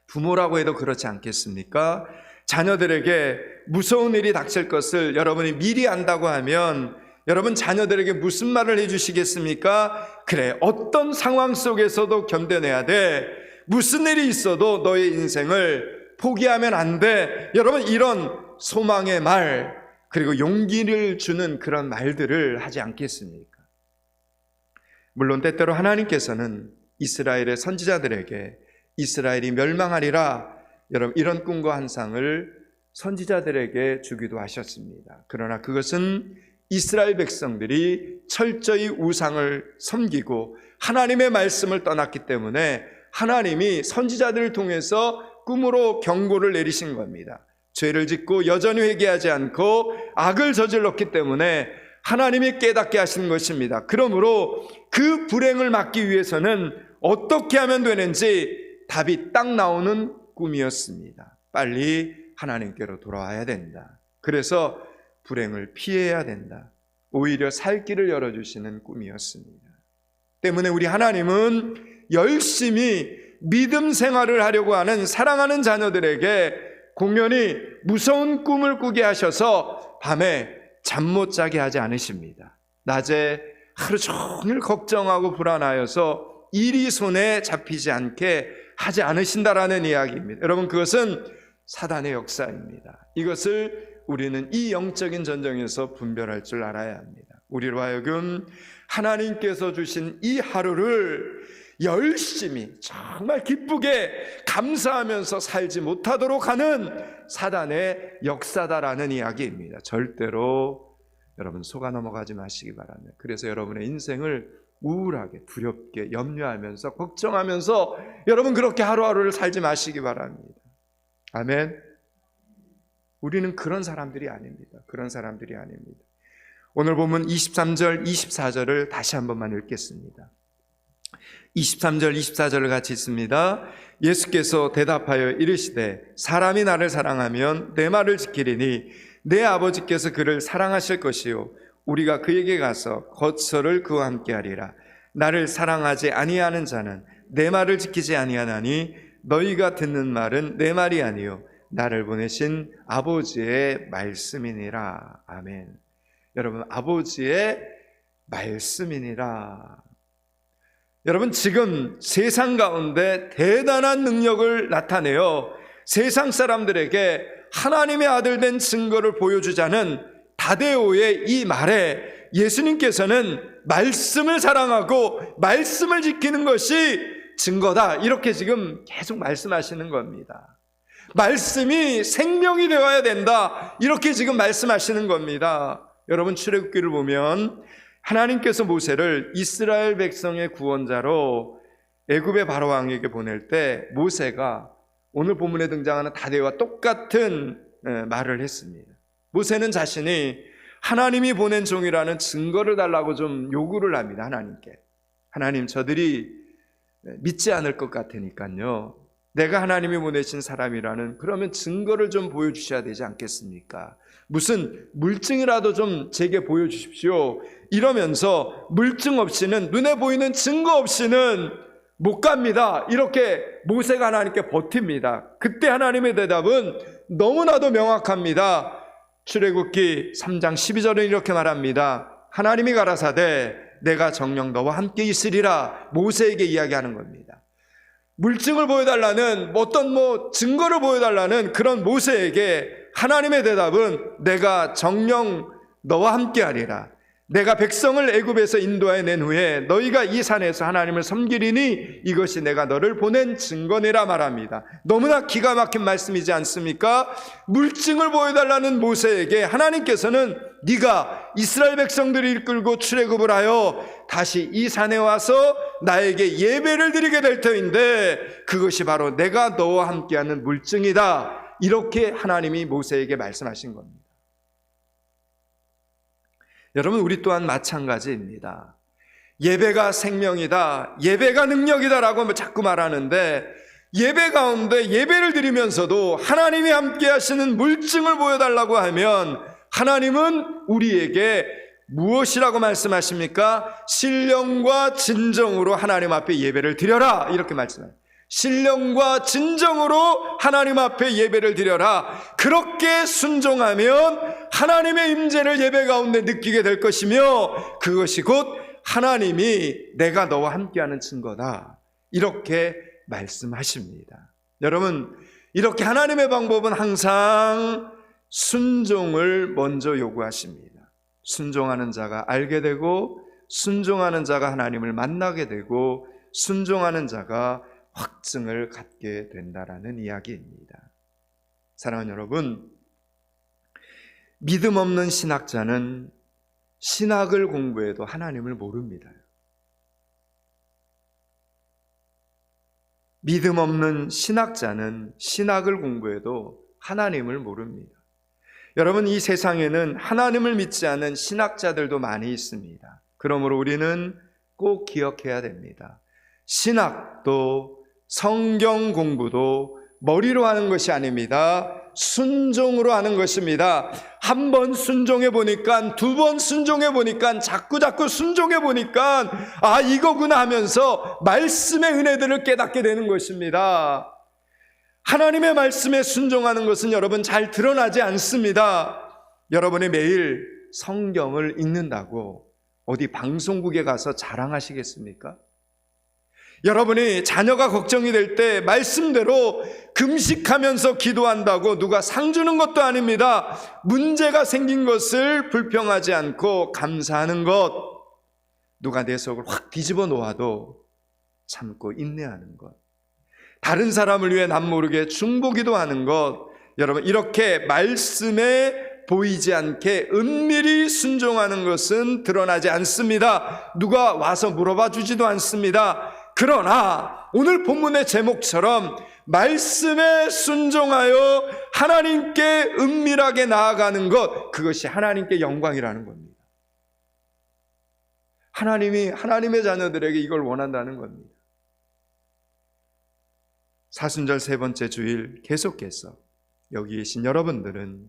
부모라고 해도 그렇지 않겠습니까? 자녀들에게 무서운 일이 닥칠 것을 여러분이 미리 안다고 하면 여러분 자녀들에게 무슨 말을 해주시겠습니까? 그래, 어떤 상황 속에서도 견뎌내야 돼. 무슨 일이 있어도 너의 인생을 포기하면 안 돼. 여러분, 이런 소망의 말, 그리고 용기를 주는 그런 말들을 하지 않겠습니까? 물론 때때로 하나님께서는 이스라엘의 선지자들에게 이스라엘이 멸망하리라, 여러분 이런 꿈과 환상을 선지자들에게 주기도 하셨습니다. 그러나 그것은 이스라엘 백성들이 철저히 우상을 섬기고 하나님의 말씀을 떠났기 때문에 하나님이 선지자들을 통해서 꿈으로 경고를 내리신 겁니다. 죄를 짓고 여전히 회개하지 않고 악을 저질렀기 때문에 하나님이 깨닫게 하신 것입니다. 그러므로 그 불행을 막기 위해서는 어떻게 하면 되는지 답이 딱 나오는 꿈이었습니다. 빨리 하나님께로 돌아와야 된다. 그래서 불행을 피해야 된다. 오히려 살 길을 열어주시는 꿈이었습니다. 때문에 우리 하나님은 열심히 믿음 생활을 하려고 하는 사랑하는 자녀들에게 공연히 무서운 꿈을 꾸게 하셔서 밤에 잠 못 자게 하지 않으십니다. 낮에 하루 종일 걱정하고 불안하여서 일이 손에 잡히지 않게 하지 않으신다라는 이야기입니다. 여러분, 그것은 사단의 역사입니다. 이것을 우리는 이 영적인 전쟁에서 분별할 줄 알아야 합니다. 우리로 하여금 하나님께서 주신 이 하루를 열심히 정말 기쁘게 감사하면서 살지 못하도록 하는 사단의 역사다라는 이야기입니다. 절대로 여러분 속아 넘어가지 마시기 바랍니다. 그래서 여러분의 인생을 우울하게 두렵게 염려하면서 걱정하면서 여러분 그렇게 하루하루를 살지 마시기 바랍니다. 아멘. 우리는 그런 사람들이 아닙니다. 그런 사람들이 아닙니다. 오늘 보면 23절 24절을 다시 한 번만 읽겠습니다. 23절 24절을 같이 읽습니다. 예수께서 대답하여 이르시되 사람이 나를 사랑하면 내 말을 지키리니 내 아버지께서 그를 사랑하실 것이요 우리가 그에게 가서 거처를 그와 함께 하리라. 나를 사랑하지 아니하는 자는 내 말을 지키지 아니하나니 너희가 듣는 말은 내 말이 아니요 나를 보내신 아버지의 말씀이니라. 아멘. 여러분, 아버지의 말씀이니라. 여러분, 지금 세상 가운데 대단한 능력을 나타내어 세상 사람들에게 하나님의 아들 된 증거를 보여주자는 다데오의 이 말에 예수님께서는 말씀을 사랑하고 말씀을 지키는 것이 증거다, 이렇게 지금 계속 말씀하시는 겁니다. 말씀이 생명이 되어야 된다, 이렇게 지금 말씀하시는 겁니다. 여러분, 출애굽기를 보면 하나님께서 모세를 이스라엘 백성의 구원자로 애굽의 바로 왕에게 보낼 때 모세가 오늘 본문에 등장하는 다데오와 똑같은 말을 했습니다. 모세는 자신이 하나님이 보낸 종이라는 증거를 달라고 좀 요구를 합니다. 하나님께. 하나님, 저들이 믿지 않을 것 같으니까요, 내가 하나님이 보내신 사람이라는 그러면 증거를 좀 보여주셔야 되지 않겠습니까? 무슨 물증이라도 좀 제게 보여주십시오. 이러면서 물증 없이는, 눈에 보이는 증거 없이는 못 갑니다. 이렇게 모세가 하나님께 버팁니다. 그때 하나님의 대답은 너무나도 명확합니다. 출애굽기 3장 12절은 이렇게 말합니다. 하나님이 가라사대 내가 정녕 너와 함께 있으리라, 모세에게 이야기하는 겁니다. 물증을 보여달라는, 어떤 증거를 보여달라는 그런 모세에게 하나님의 대답은 내가 정녕 너와 함께 하리라. 내가 백성을 애굽에서 인도해 낸 후에 너희가 이 산에서 하나님을 섬기리니 이것이 내가 너를 보낸 증거니라 말합니다. 너무나 기가 막힌 말씀이지 않습니까? 물증을 보여달라는 모세에게 하나님께서는 네가 이스라엘 백성들을 이끌고 출애굽을 하여 다시 이 산에 와서 나에게 예배를 드리게 될 터인데 그것이 바로 내가 너와 함께하는 물증이다, 이렇게 하나님이 모세에게 말씀하신 겁니다. 여러분, 우리 또한 마찬가지입니다. 예배가 생명이다, 예배가 능력이다라고 자꾸 말하는데 예배 가운데 예배를 드리면서도 하나님이 함께 하시는 물증을 보여달라고 하면 하나님은 우리에게 무엇이라고 말씀하십니까? 신령과 진정으로 하나님 앞에 예배를 드려라, 이렇게 말씀합니다. 신령과 진정으로 하나님 앞에 예배를 드려라. 그렇게 순종하면 하나님의 임재를 예배 가운데 느끼게 될 것이며 그것이 곧 하나님이 내가 너와 함께하는 증거다, 이렇게 말씀하십니다. 여러분, 이렇게 하나님의 방법은 항상 순종을 먼저 요구하십니다. 순종하는 자가 알게 되고 순종하는 자가 하나님을 만나게 되고 순종하는 자가 확증을 갖게 된다라는 이야기입니다. 사랑하는 여러분, 믿음 없는 신학자는 신학을 공부해도 하나님을 모릅니다. 믿음 없는 신학자는 신학을 공부해도 하나님을 모릅니다. 여러분, 이 세상에는 하나님을 믿지 않는 신학자들도 많이 있습니다. 그러므로 우리는 꼭 기억해야 됩니다. 신학도 성경 공부도 머리로 하는 것이 아닙니다. 순종으로 하는 것입니다. 한 번 순종해 보니까, 두 번 순종해 보니까, 자꾸 순종해 보니까 아, 이거구나 하면서 말씀의 은혜들을 깨닫게 되는 것입니다. 하나님의 말씀에 순종하는 것은 여러분 잘 드러나지 않습니다. 여러분이 매일 성경을 읽는다고 어디 방송국에 가서 자랑하시겠습니까? 여러분이 자녀가 걱정이 될 때 말씀대로 금식하면서 기도한다고 누가 상 주는 것도 아닙니다. 문제가 생긴 것을 불평하지 않고 감사하는 것, 누가 내 속을 확 뒤집어 놓아도 참고 인내하는 것, 다른 사람을 위해 남모르게 중보기도 하는 것, 여러분 이렇게 말씀에 보이지 않게 은밀히 순종하는 것은 드러나지 않습니다. 누가 와서 물어봐 주지도 않습니다. 그러나 오늘 본문의 제목처럼 말씀에 순종하여 하나님께 은밀하게 나아가는 것, 그것이 하나님께 영광이라는 겁니다. 하나님이 하나님의 자녀들에게 이걸 원한다는 겁니다. 사순절 세 번째 주일 계속해서 여기 계신 여러분들은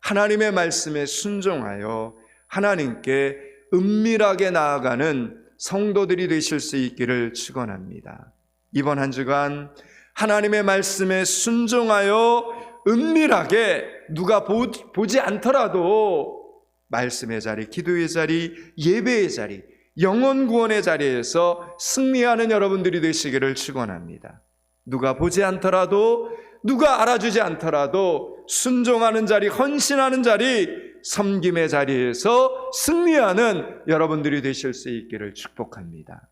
하나님의 말씀에 순종하여 하나님께 은밀하게 나아가는 성도들이 되실 수 있기를 축원합니다. 이번 한 주간 하나님의 말씀에 순종하여 은밀하게 누가 보지 않더라도 말씀의 자리, 기도의 자리, 예배의 자리, 영혼 구원의 자리에서 승리하는 여러분들이 되시기를 축원합니다. 누가 보지 않더라도, 누가 알아주지 않더라도 순종하는 자리, 헌신하는 자리, 섬김의 자리에서 승리하는 여러분들이 되실 수 있기를 축복합니다.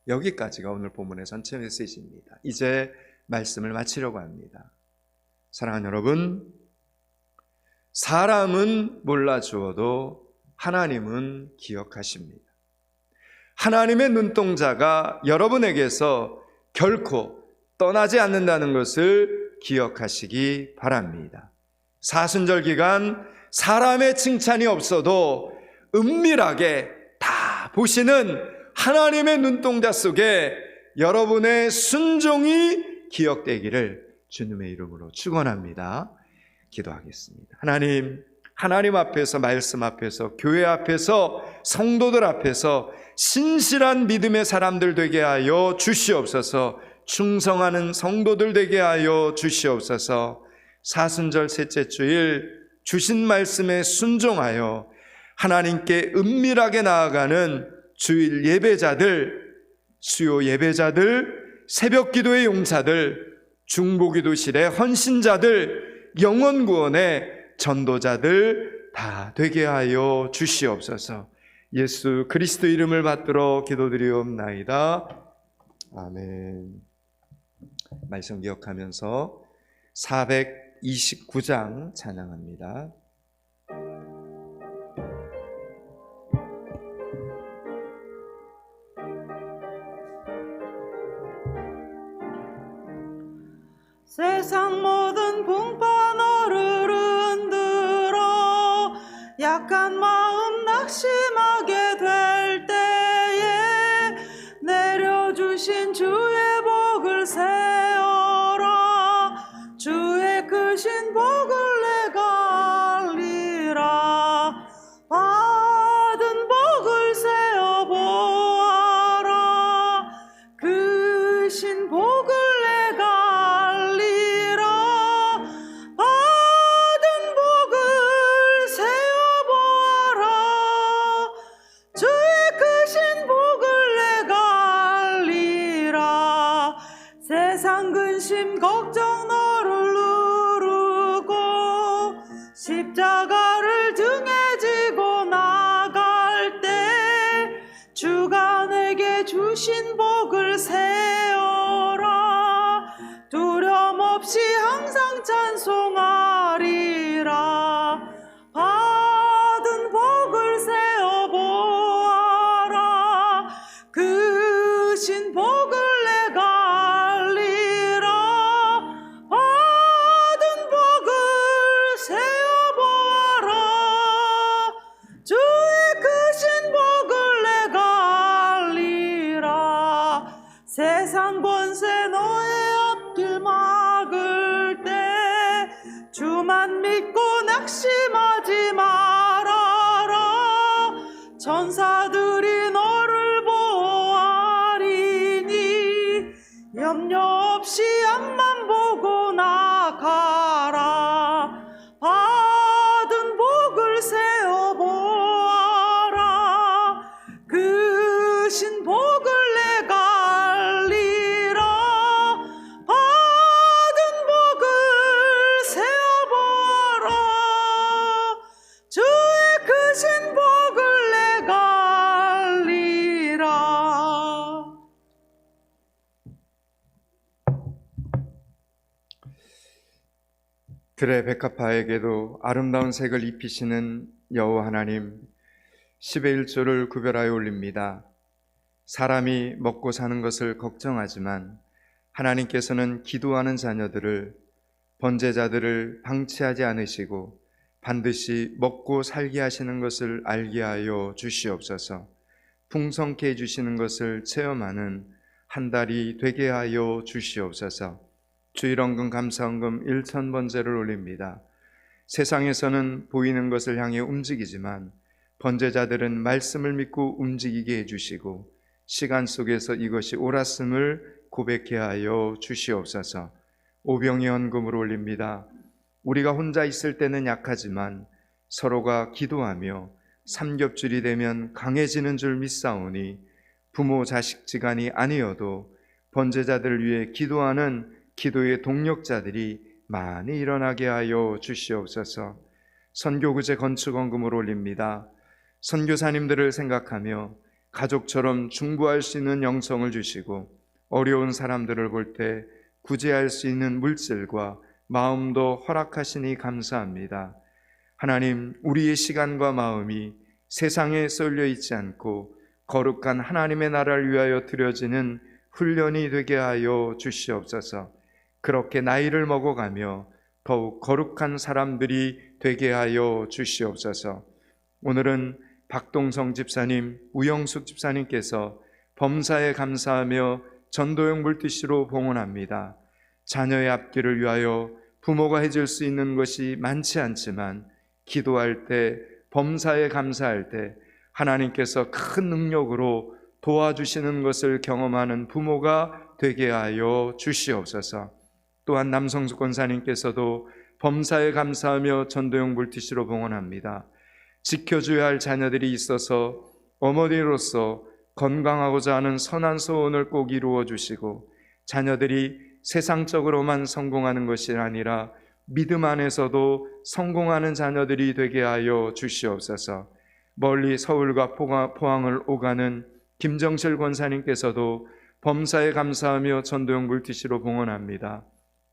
여기까지가 오늘 본문의 전체 메시지입니다. 이제 말씀을 마치려고 합니다. 사랑하는 여러분, 사람은 몰라주어도 하나님은 기억하십니다. 하나님의 눈동자가 여러분에게서 결코 떠나지 않는다는 것을 기억하시기 바랍니다. 사순절 기간 사람의 칭찬이 없어도 은밀하게 다 보시는 하나님의 눈동자 속에 여러분의 순종이 기억되기를 주님의 이름으로 축원합니다. 기도하겠습니다. 하나님 앞에서, 말씀 앞에서, 교회 앞에서, 성도들 앞에서 신실한 믿음의 사람들 되게 하여 주시옵소서. 충성하는 성도들 되게 하여 주시옵소서. 사순절 셋째 주일 주신 말씀에 순종하여 하나님께 은밀하게 나아가는 주일 예배자들, 수요 예배자들, 새벽 기도의 용사들, 중보기도실의 헌신자들, 영혼 구원의 전도자들 다 되게 하여 주시옵소서. 예수 그리스도 이름을 받들어 기도드리옵나이다. 아멘. 말씀 기억하면서 429장 찬양합니다. 세상 모든 풍파너를 흔들어 약한 마음 낙심하게 될 때에 내려주신 주의 복을 세어라. 주의 크신 복을 내가 알리라. 받은 복을 세어 보아라. 크신 복을 내가 알리라. 받은 복을 세어 보아라. 주의 크신 복을 내가 알리라. 세상 근심 걱정 너를 누르고 십자가를 등에 지고 나갈 때 주가 내게 주신 복을 세어라. 두려움 없이 항상 찬송하리라. 받은 복을 세어 보아라. 크신 복을 내가 알리라. 받은 복을 세어 보아라. 주의 크신 복을 내가 알리라. 세상 권세 너의 앞길 막을 때 주만 믿고 낙심하지 말아라. 천사들이 너를 보호하리니 염려 없이 앞만 보고 나가라. 받은 복을 세어 보아라. 들의 백합화에게도 아름다운 색을 입히시는 여호와 하나님, 10의 1조를 구별하여 올립니다. 사람이 먹고 사는 것을 걱정하지만 하나님께서는 기도하는 자녀들을, 번제자들을 방치하지 않으시고 반드시 먹고 살게 하시는 것을 알게 하여 주시옵소서. 풍성케 해주시는 것을 체험하는 한 달이 되게 하여 주시옵소서. 주일원금 감사원금 1,000번제를 올립니다. 세상에서는 보이는 것을 향해 움직이지만 번제자들은 말씀을 믿고 움직이게 해주시고 시간 속에서 이것이 옳았음을 고백해 하여 주시옵소서. 오병이 헌금을 올립니다. 우리가 혼자 있을 때는 약하지만 서로가 기도하며 삼겹줄이 되면 강해지는 줄 믿사오니 부모 자식지간이 아니어도 번제자들을 위해 기도하는 기도의 동력자들이 많이 일어나게 하여 주시옵소서. 선교구제 건축원금을 올립니다. 선교사님들을 생각하며 가족처럼 중보할 수 있는 영성을 주시고 어려운 사람들을 볼 때 구제할 수 있는 물질과 마음도 허락하시니 감사합니다. 하나님, 우리의 시간과 마음이 세상에 쏠려 있지 않고 거룩한 하나님의 나라를 위하여 드려지는 훈련이 되게 하여 주시옵소서. 그렇게 나이를 먹어가며 더욱 거룩한 사람들이 되게 하여 주시옵소서. 오늘은 박동성 집사님, 우영숙 집사님께서 범사에 감사하며 전도용 물티슈로 봉헌합니다. 자녀의 앞길을 위하여 부모가 해줄 수 있는 것이 많지 않지만 기도할 때, 범사에 감사할 때 하나님께서 큰 능력으로 도와주시는 것을 경험하는 부모가 되게 하여 주시옵소서. 또한 남성숙 권사님께서도 범사에 감사하며 전도용 물티슈로 봉헌합니다. 지켜줘야 할 자녀들이 있어서 어머니로서 건강하고자 하는 선한 소원을 꼭 이루어 주시고 자녀들이 세상적으로만 성공하는 것이 아니라 믿음 안에서도 성공하는 자녀들이 되게 하여 주시옵소서. 멀리 서울과 포항을 오가는 김정실 권사님께서도 범사에 감사하며 전도용 물티슈로 봉헌합니다.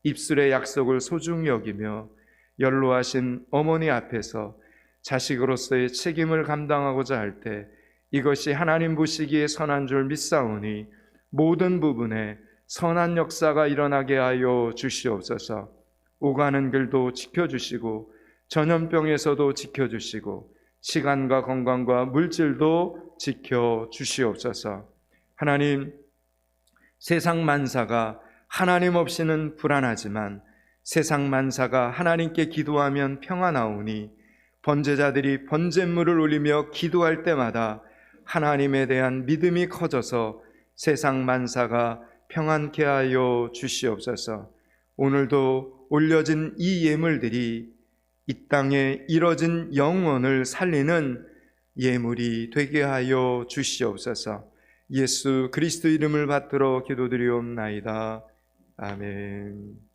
입술의 약속을 소중히 여기며 연로하신 어머니 앞에서 자식으로서의 책임을 감당하고자 할 때 이것이 하나님 보시기에 선한 줄 믿사오니 모든 부분에 선한 역사가 일어나게 하여 주시옵소서. 오가는 길도 지켜주시고 전염병에서도 지켜주시고 시간과 건강과 물질도 지켜주시옵소서. 하나님, 세상 만사가 하나님 없이는 불안하지만 세상 만사가 하나님께 기도하면 평안하오니 번제자들이 번제물을 올리며 기도할 때마다 하나님에 대한 믿음이 커져서 세상 만사가 평안케 하여 주시옵소서. 오늘도 올려진 이 예물들이 이 땅에 이뤄진 영원을 살리는 예물이 되게 하여 주시옵소서. 예수 그리스도 이름을 받들어 기도드리옵나이다. 아멘.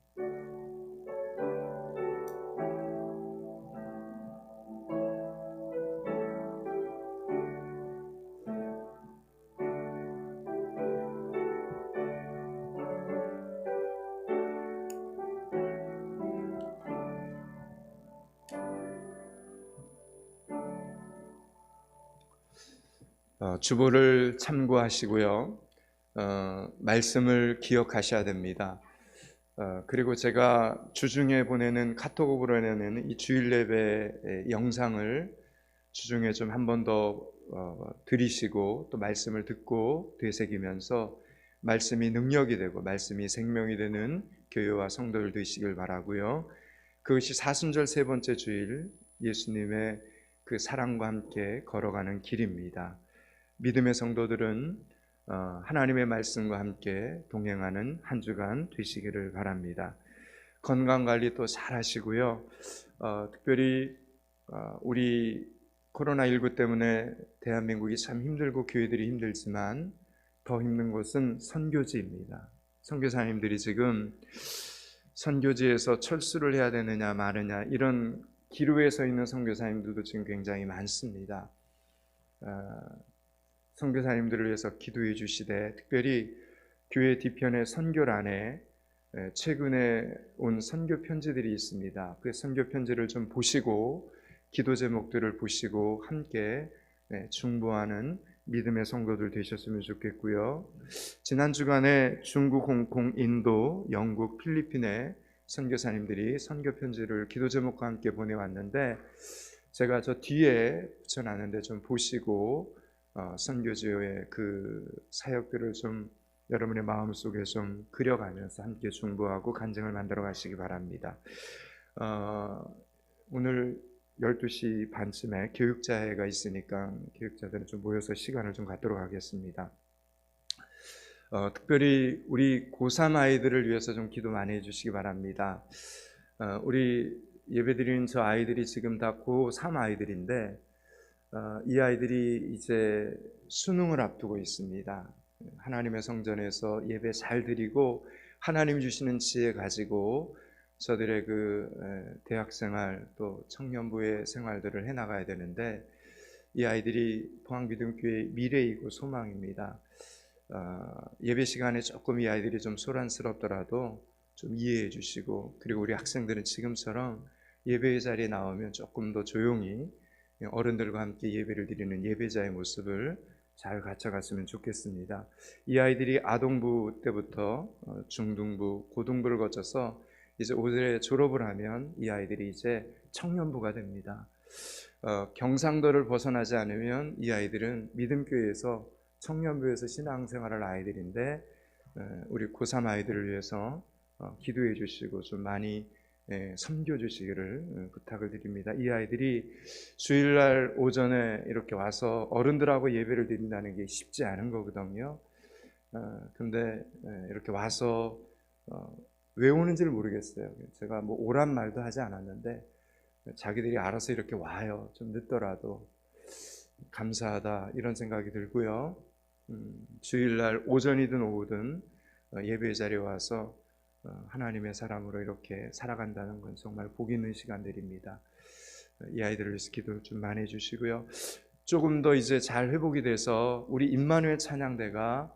주보를 참고하시고요. 말씀을 기억하셔야 됩니다. 그리고 제가 주중에 보내는 카톡으로 보내는 이 주일 예배 영상을 주중에 좀 한 번 더 들으시고 또 말씀을 듣고 되새기면서 말씀이 능력이 되고 말씀이 생명이 되는 교회와 성도들 되시길 바라고요. 그것이 사순절 세 번째 주일 예수님의 그 사랑과 함께 걸어가는 길입니다. 믿음의 성도들은 하나님의 말씀과 함께 동행하는 한 주간 되시기를 바랍니다. 건강관리 또 잘 하시고요. 특별히 우리 코로나19 때문에 대한민국이 참 힘들고 교회들이 힘들지만 더 힘든 것은 선교지입니다. 선교사님들이 지금 선교지에서 철수를 해야 되느냐 마느냐 이런 기로에 서 있는 선교사님들도 지금 굉장히 많습니다. 선교사님들을 위해서 기도해 주시되 특별히 교회 뒤편의 선교란에 최근에 온 선교 편지들이 있습니다. 그 선교 편지를 좀 보시고 기도 제목들을 보시고 함께 중보하는 믿음의 성도들 되셨으면 좋겠고요. 지난 주간에 중국, 홍콩, 인도, 영국, 필리핀의 선교사님들이 선교 편지를 기도 제목과 함께 보내왔는데 제가 저 뒤에 붙여놨는데 좀 보시고 선교지의 그 사역들을 좀 여러분의 마음속에 좀 그려가면서 함께 중보하고 간증을 만들어 가시기 바랍니다. 오늘 12시 반쯤에 교육자회가 있으니까 교육자들은 좀 모여서 시간을 좀 갖도록 하겠습니다. 특별히 우리 고3 아이들을 위해서 좀 기도 많이 해주시기 바랍니다. 우리 예배드리는 저 아이들이 지금 다 고3 아이들인데 이 아이들이 이제 수능을 앞두고 있습니다. 하나님의 성전에서 예배 잘 드리고 하나님 주시는 지혜 가지고 저들의 그 대학생활 또 청년부의 생활들을 해나가야 되는데 이 아이들이 포항미등교회의 미래이고 소망입니다. 예배 시간에 조금 이 아이들이 좀 소란스럽더라도 좀 이해해 주시고, 그리고 우리 학생들은 지금처럼 예배의 자리에 나오면 조금 더 조용히 어른들과 함께 예배를 드리는 예배자의 모습을 잘 갖춰갔으면 좋겠습니다. 이 아이들이 아동부 때부터 중등부, 고등부를 거쳐서 이제 올해 졸업을 하면 이 아이들이 이제 청년부가 됩니다. 경상도를 벗어나지 않으면 이 아이들은 믿음교회에서 청년부에서 신앙생활할 아이들인데 우리 고3 아이들을 위해서 기도해 주시고 좀 많이 섬겨 주시기를 부탁을 드립니다. 이 아이들이 주일날 오전에 이렇게 와서 어른들하고 예배를 드린다는 게 쉽지 않은 거거든요. 근데 이렇게 와서 왜 오는지를 모르겠어요. 제가 뭐 오란 말도 하지 않았는데 자기들이 알아서 이렇게 와요. 좀 늦더라도 감사하다 이런 생각이 들고요. 주일날 오전이든 오후든 예배 자리에 와서 하나님의 사람으로 이렇게 살아간다는 건 정말 복 있는 시간들입니다. 이 아이들을 위해서 기도를 좀 많이 해주시고요. 조금 더 이제 잘 회복이 돼서 우리 임마누엘 찬양대가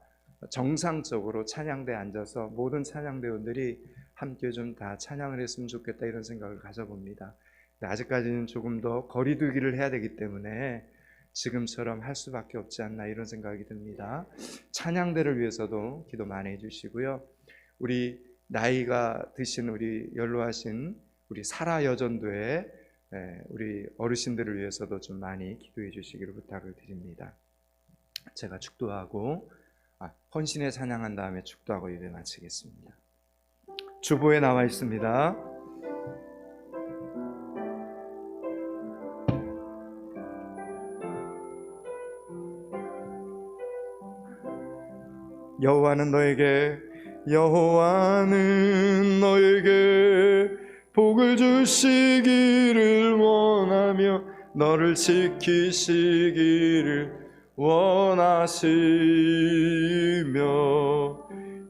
정상적으로 찬양대에 앉아서 모든 찬양대원들이 함께 좀 다 찬양을 했으면 좋겠다 이런 생각을 가져봅니다. 아직까지는 조금 더 거리두기를 해야 되기 때문에 지금처럼 할 수밖에 없지 않나 이런 생각이 듭니다. 찬양대를 위해서도 기도 많이 해주시고요. 우리 나이가 드신 우리 연로하신 우리 사라 여전도의 우리 어르신들을 위해서도 좀 많이 기도해 주시기를 부탁을 드립니다. 제가 축도하고 헌신에 찬양한 다음에 축도하고 예배 마치겠습니다. 주보에 나와 있습니다. 여호와는 너에게 복을 주시기를 원하며 너를 지키시기를 원하시며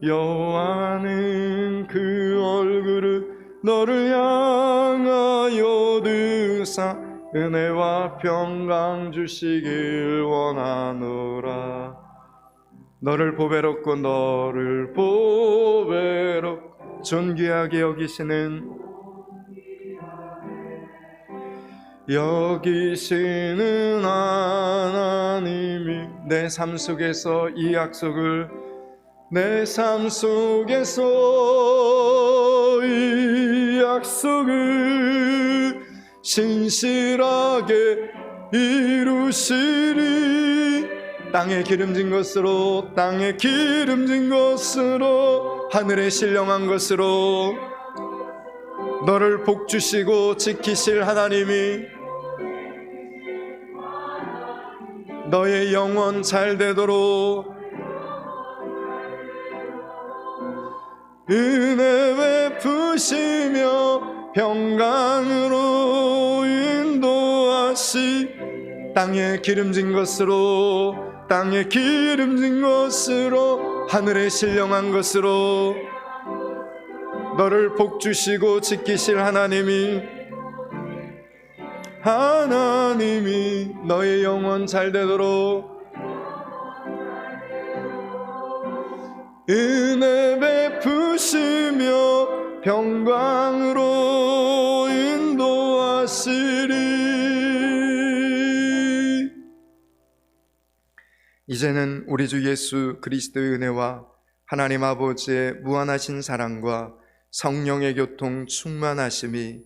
여호와는 그 얼굴을 너를 향하여 드사 은혜와 평강 주시길 원하노라. 너를 보배롭고 존귀하게 여기시는 하나님이 내 삶 속에서 이 약속을 신실하게 이루시리. 땅에 기름진 것으로 하늘에 신령한 것으로 너를 복주시고 지키실 하나님이 너의 영혼 잘 되도록 은혜 베푸시며 평강으로 인도하시. 땅에 기름진 것으로 하늘에 신령한 것으로 너를 복주시고 지키실 하나님이 너의 영혼 잘 되도록 은혜 베푸시며 평강으로 인도하시리. 이제는 우리 주 예수 그리스도의 은혜와 하나님 아버지의 무한하신 사랑과 성령의 교통 충만하심이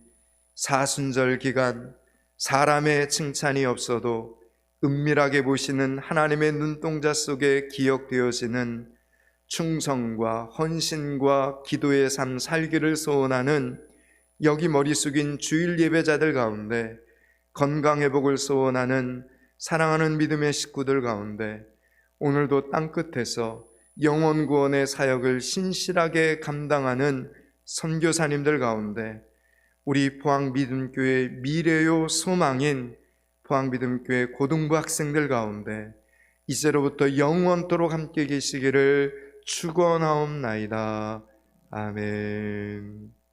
사순절 기간 사람의 칭찬이 없어도 은밀하게 보시는 하나님의 눈동자 속에 기억되어지는 충성과 헌신과 기도의 삶 살기를 소원하는 여기 머리 숙인 주일 예배자들 가운데, 건강 회복을 소원하는 사랑하는 믿음의 식구들 가운데, 오늘도 땅끝에서 영혼 구원의 사역을 신실하게 감당하는 선교사님들 가운데, 우리 포항믿음교회 미래요 소망인 포항믿음교회 고등부 학생들 가운데 이제로부터 영원토록 함께 계시기를 축원하옵나이다. 아멘.